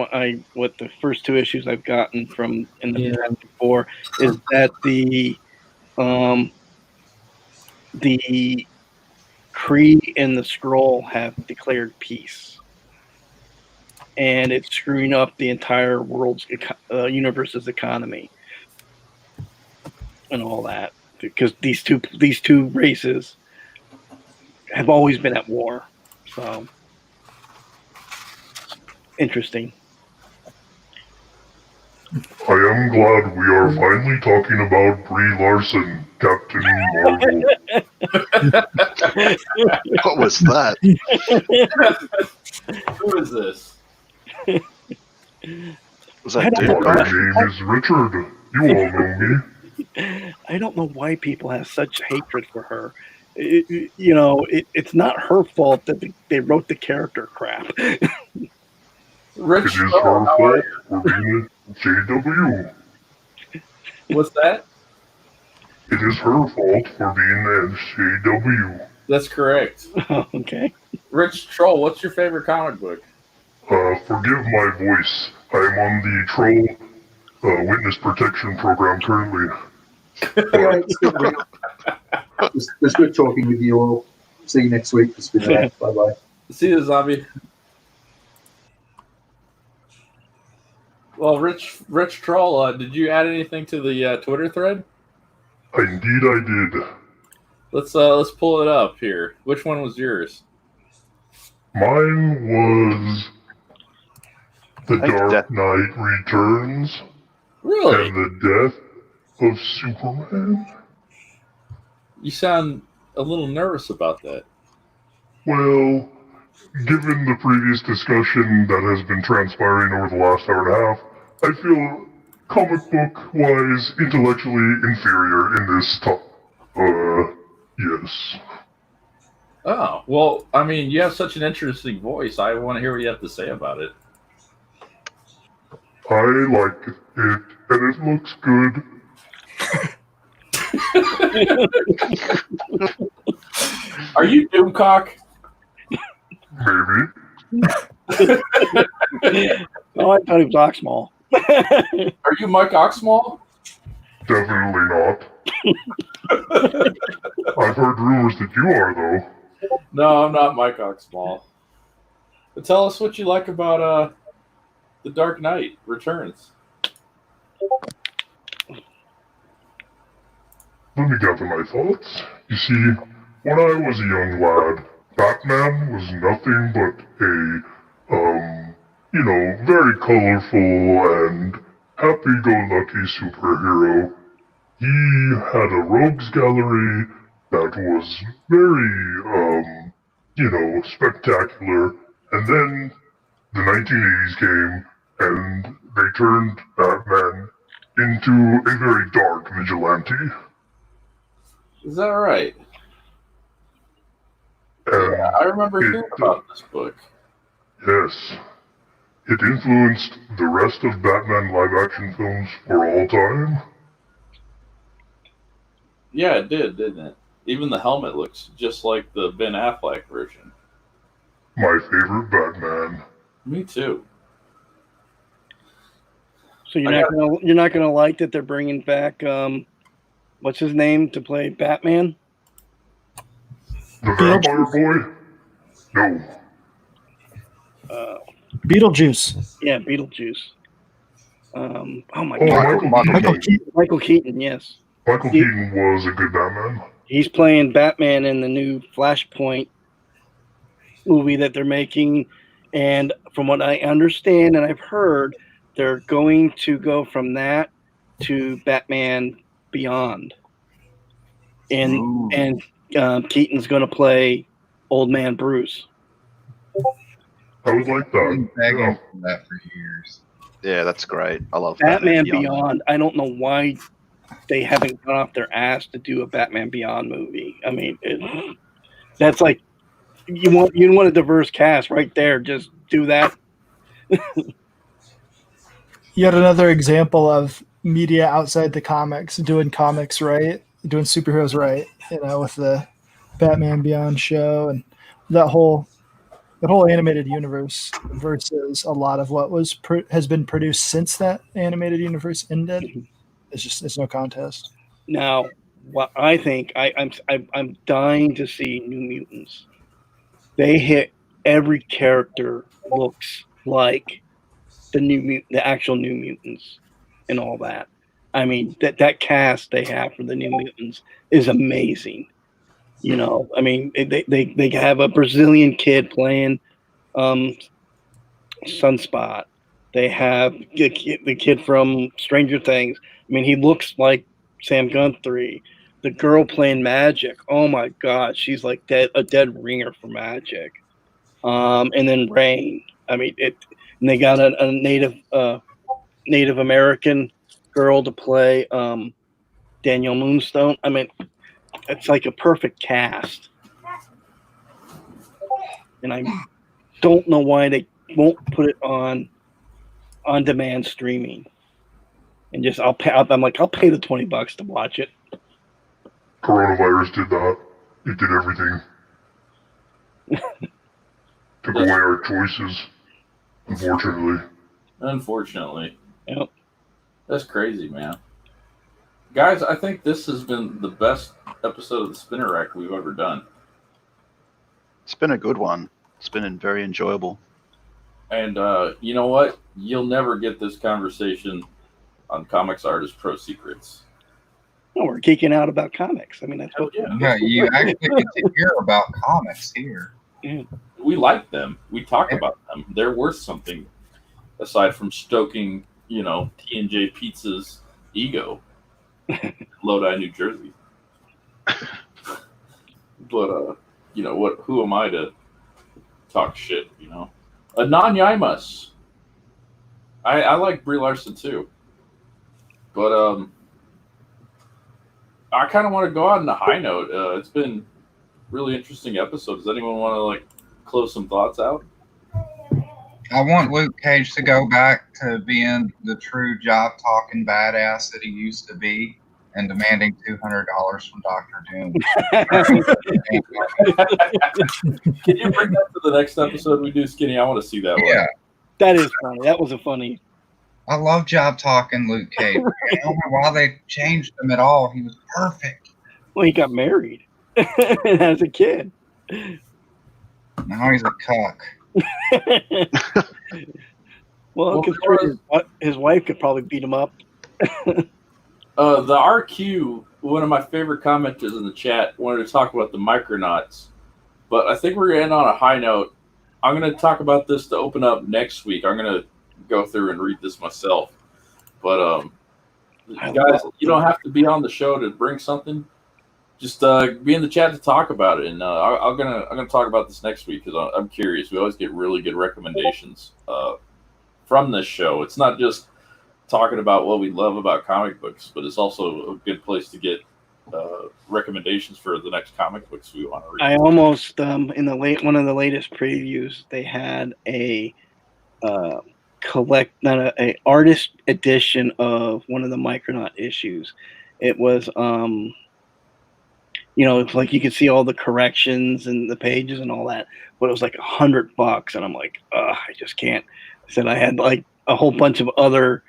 what the first 2 issues I've gotten from in the Fantastic Four is that the Kree and the Skrull have declared peace, and it's screwing up the entire world's universe's economy and all that because these two races have always been at war. So interesting. I am glad we are finally talking about Brie Larson, Captain Marvel. What was that? Who is this? Was that I Duke? don't My know. name is Richard. You all know me. I don't know why people have such hatred for her. It's not her fault that they wrote the character crap. Rich It is her Stroll, how are fault you? for being a JW. What's that? It is her fault for being a JW. That's correct. Okay. Rich Troll, what's your favorite comic book? Forgive my voice. I am on the Troll Witness Protection Program currently. Anyway, it's good, it was good talking with you all. See you next week. It's been bye bye. See you, Zombie. Well, Rich Troll, did you add anything to the Twitter thread? Indeed, I did. Let's pull it up here. Which one was yours? Mine was The I think Dark that- Knight Returns Really? and the Death of Superman. You sound a little nervous about that. Well, given the previous discussion that has been transpiring over the last hour and a half, I feel comic book-wise intellectually inferior in this talk. Yes. Oh, well, I mean, you have such an interesting voice. I want to hear what you have to say about it. I like it, and it looks good. Are you Doomcock? Maybe. Oh, I thought he was Oxmall. Are you Mike Oxmall? Definitely not. I've heard rumors that you are, though. No, I'm not Mike Oxmall. But tell us what you like about The Dark Knight Returns. Let me gather my thoughts. You see, when I was a young lad, Batman was nothing but a, very colorful and happy-go-lucky superhero. He had a rogues gallery that was very, spectacular. And then the 1980s came, and they turned Batman into a very dark vigilante. Is that right? And Yeah, I remember hearing about this book. yes, it influenced the rest of Batman live-action films for all time. Yeah, it did, didn't it? Even the helmet looks just like the Ben Affleck version. My favorite Batman. Me too. So you're not gonna like that they're bringing back what's his name to play Batman? The Vampire Boy? No. Beetlejuice. Yeah, Beetlejuice. Oh my Oh, God, Michael Keaton. Michael Keaton. Yes, Michael Keaton was a good Batman. he's playing Batman in the new Flashpoint movie that they're making, and from what I understand and I've heard, they're going to go from that to Batman Beyond, and Keaton's going to play Old Man Bruce. I would like I've that. been begging Yeah. for that for years. Yeah, that's great. I love Batman Beyond. I don't know why they haven't gone off their ass to do a Batman Beyond movie. I mean, that's like you want a diverse cast right there. Just do that Yet another example of media outside the comics doing comics right, doing superheroes right. With the Batman Beyond show and that whole animated universe versus a lot of what has been produced since that animated universe ended. It's no contest. Now, what I think, I'm dying to see New Mutants. They hit every character looks like the actual New Mutants, and all that. I mean, that cast they have for the New Mutants is amazing. I mean, they have a Brazilian kid playing Sunspot. They have the kid from Stranger Things. I mean, he looks like Sam Guthrie. The girl playing Magic. Oh my God, she's like a dead ringer for Magic. And then Rain. I mean, and they got a Native American girl to play Daniel Moonstone. I mean, it's like a perfect cast. And I don't know why they won't put it on demand streaming. And just I'll pay the $20 to watch it. Coronavirus did that. It did everything. Took away our choices, Unfortunately. Yep. That's crazy, man. Guys, I think this has been the best episode of the Spinner Rack we've ever done. It's been a good one. It's been very enjoyable. And you know what? You'll never get this conversation on Comics Artist Pro Secrets. No, we're geeking out about comics. I mean, that's what. Yeah, you actually get to hear about comics here. Yeah. We like them. We talk about them. They're worth something aside from stoking, T&J Pizza's ego. Lodi, New Jersey. But what? Who am I to talk shit? Anonymous. I like Brie Larson too, but I kind of want to go out on a high note. It's been really interesting episode. Does anyone want to close some thoughts out? I want Luke Cage to go back to being the true job talking badass that he used to be, and demanding $200 from Dr. Doom. Can you bring that to the next episode we do, Skinny? I want to see that one. Yeah, that is funny. That was a funny. I love job talking Luke Cage. I don't know why they changed him at all. He was perfect. Well, he got married as a kid. Now he's a cuck. Well, his wife could probably beat him up. The RQ, one of my favorite commenters in the chat, wanted to talk about the Micronauts, but I think we're going to end on a high note. I'm going to talk about this to open up next week. I'm going to go through and read this myself. But guys, you don't have to be on the show to bring something. Just be in the chat to talk about it, and I'm gonna talk about this next week because I'm curious. We always get really good recommendations from this show. It's not just talking about what we love about comic books, but it's also a good place to get recommendations for the next comic books we want to read. I almost in one of the latest previews they had a artist edition of one of the Micronaut issues. It was it's like you could see all the corrections and the pages and all that, but it was like $100, and I'm like, I just can't. I said I had like a whole bunch of other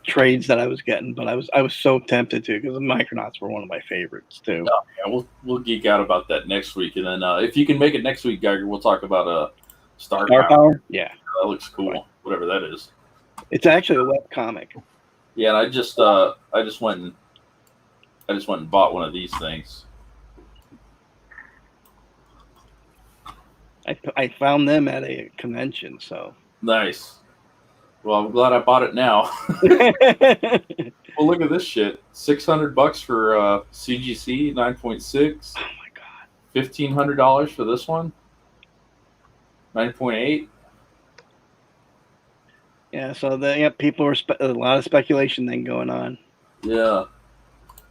trades that I was getting, but I was so tempted to because the Micronauts were one of my favorites too. Yeah, we'll geek out about that next week, and then if you can make it next week, Geiger, we'll talk about Star Power. Yeah, that looks cool. Whatever that is. It's actually a web comic. Yeah, and I just went and bought one of these things. I found them at a convention, so nice. Well, I'm glad I bought it now. Well, look at this shit. $600 for CGC 9.6. Oh my god. $1,500 for this one. 9.8. Yeah, so people are a lot of speculation then going on. Yeah.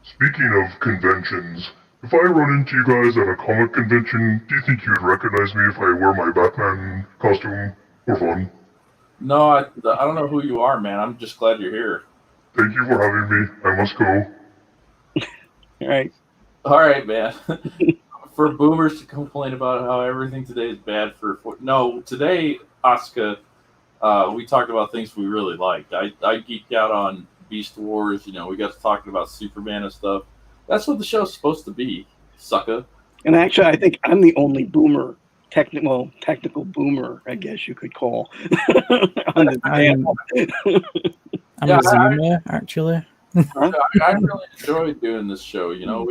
Speaking of conventions, if I run into you guys at a comic convention, do you think you'd recognize me if I wear my Batman costume for fun? No, I don't know who you are, man. I'm just glad you're here. Thank you for having me. I must go. All right. All right, man. For boomers to complain about how everything today is bad no, today, Asuka, we talked about things we really liked. I geeked out on Beast Wars. You know, we got to talking about Superman and stuff. That's what the show's supposed to be, sucker. And actually, I think I'm the only boomer, technical boomer, I guess you could call. On the panel. I'm a Zoomer, actually. I really enjoy doing this show. You know,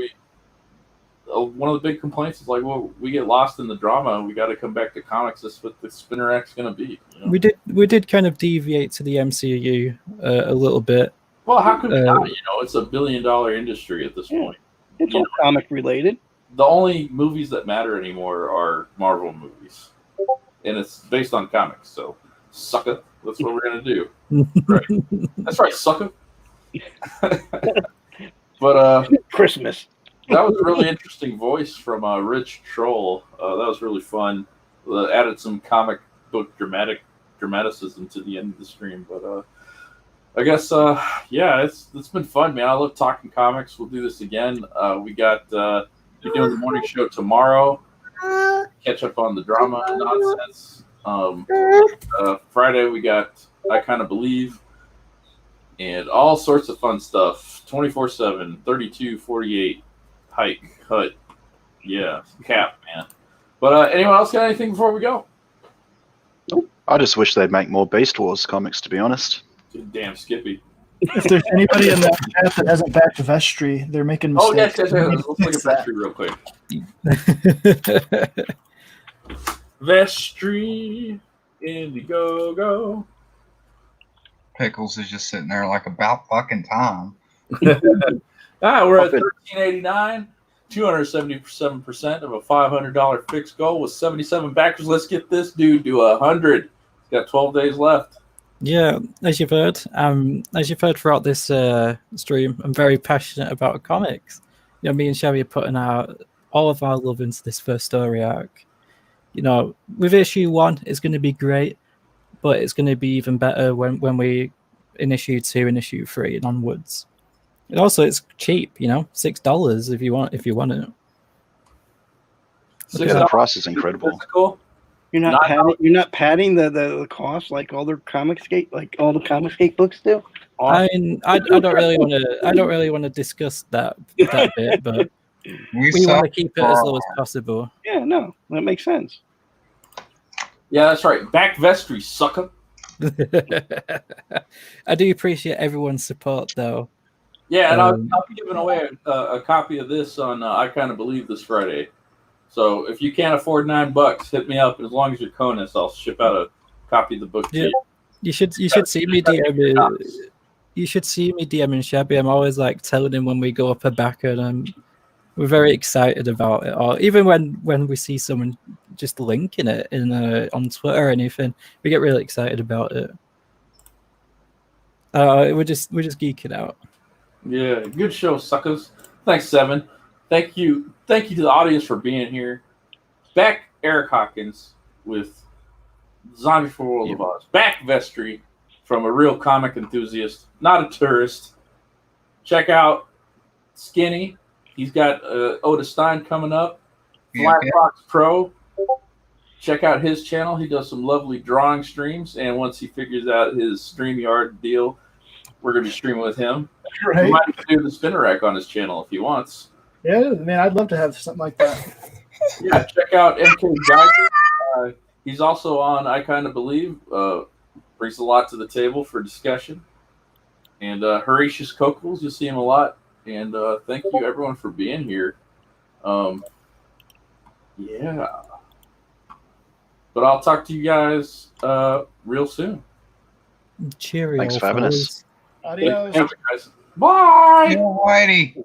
one of the big complaints is like, well, we get lost in the drama. We got to come back to comics. That's what the spinner act's going to be. You know? We did kind of deviate to the MCU a little bit. Well, how could we not? You know, it's $1 billion industry at this point. It's all comic related. The only movies that matter anymore are Marvel movies, and it's based on comics. So, sucker. That's what we're going to do. Right. That's right, sucker. But Christmas. That was a really interesting voice from Rich Troll. That was really fun. Added some comic book dramaticism to the end of the stream. But I guess yeah, it's been fun, man. I love talking comics. We'll do this again. We got we're doing the morning show tomorrow. Catch up on the drama nonsense. Friday we got I Kind of Believe. And all sorts of fun stuff. 24/7, 32/48, hike, hut. Yeah, cap, man. But anyone else got anything before we go? I just wish they'd make more Beast Wars comics, to be honest. Damn Skippy. If there's anybody in that chat that hasn't backed Vestry, they're making mistakes. Oh, yes. Let's look at Vestry real quick. Vestry, Indiegogo. Pickles is just sitting there like about fucking time. We're at $13.89, 277% of a $500 fixed goal with 77 backers. Let's get this dude to 100. He's got 12 days left. Yeah, as you've heard throughout this stream, I'm very passionate about comics. You know, me and Shabby are putting out all of our love into this first story arc. You know, with issue 1, it's going to be great, but it's going to be even better when we in issue 2 and issue 3 and onwards. And also, it's cheap. You know, $6 if you want it. Yeah, the price is incredible. That's cool. You're not padding the cost like all the Comicsgate books do. I don't really want to discuss that bit, but we want to keep it as low as possible. Yeah, no, that makes sense. Yeah, that's right. Back Vestry, sucker. I do appreciate everyone's support, though. Yeah, and I'll be giving away a copy of this on I Kind of Believe this Friday. So if you can't afford $9, hit me up. As long as you're Conus, I'll ship out a copy of the book. Yeah, you should see me DM. You should see me DMing Shabby. I'm always like telling him when we go up a backer, and we're very excited about it. Or even when we see someone just linking it on Twitter or anything, we get really excited about it. We're just geeking out. Yeah, good show, suckers. Thanks, Seven. Thank you to the audience for being here. Back Eric Hawkins with Zombie for World of Oz. Back Vestry from a real comic enthusiast, not a tourist. Check out Skinny. He's got Otis Stein coming up. Flatbox Pro. Check out his channel. He does some lovely drawing streams. And once he figures out his StreamYard deal, we're going to be streaming with him. Right. He might do the spinner rack on his channel if he wants. Yeah, man, I'd love to have something like that. Yeah, check out MK Geiger. He's also on I Kind of Believe. Brings a lot to the table for discussion. And Horatius Kokels, you'll see him a lot. And thank you, everyone, for being here. Yeah. But I'll talk to you guys real soon. Cheerio. Thanks for having us. Adios. Thanks, guys. Bye. Alrighty.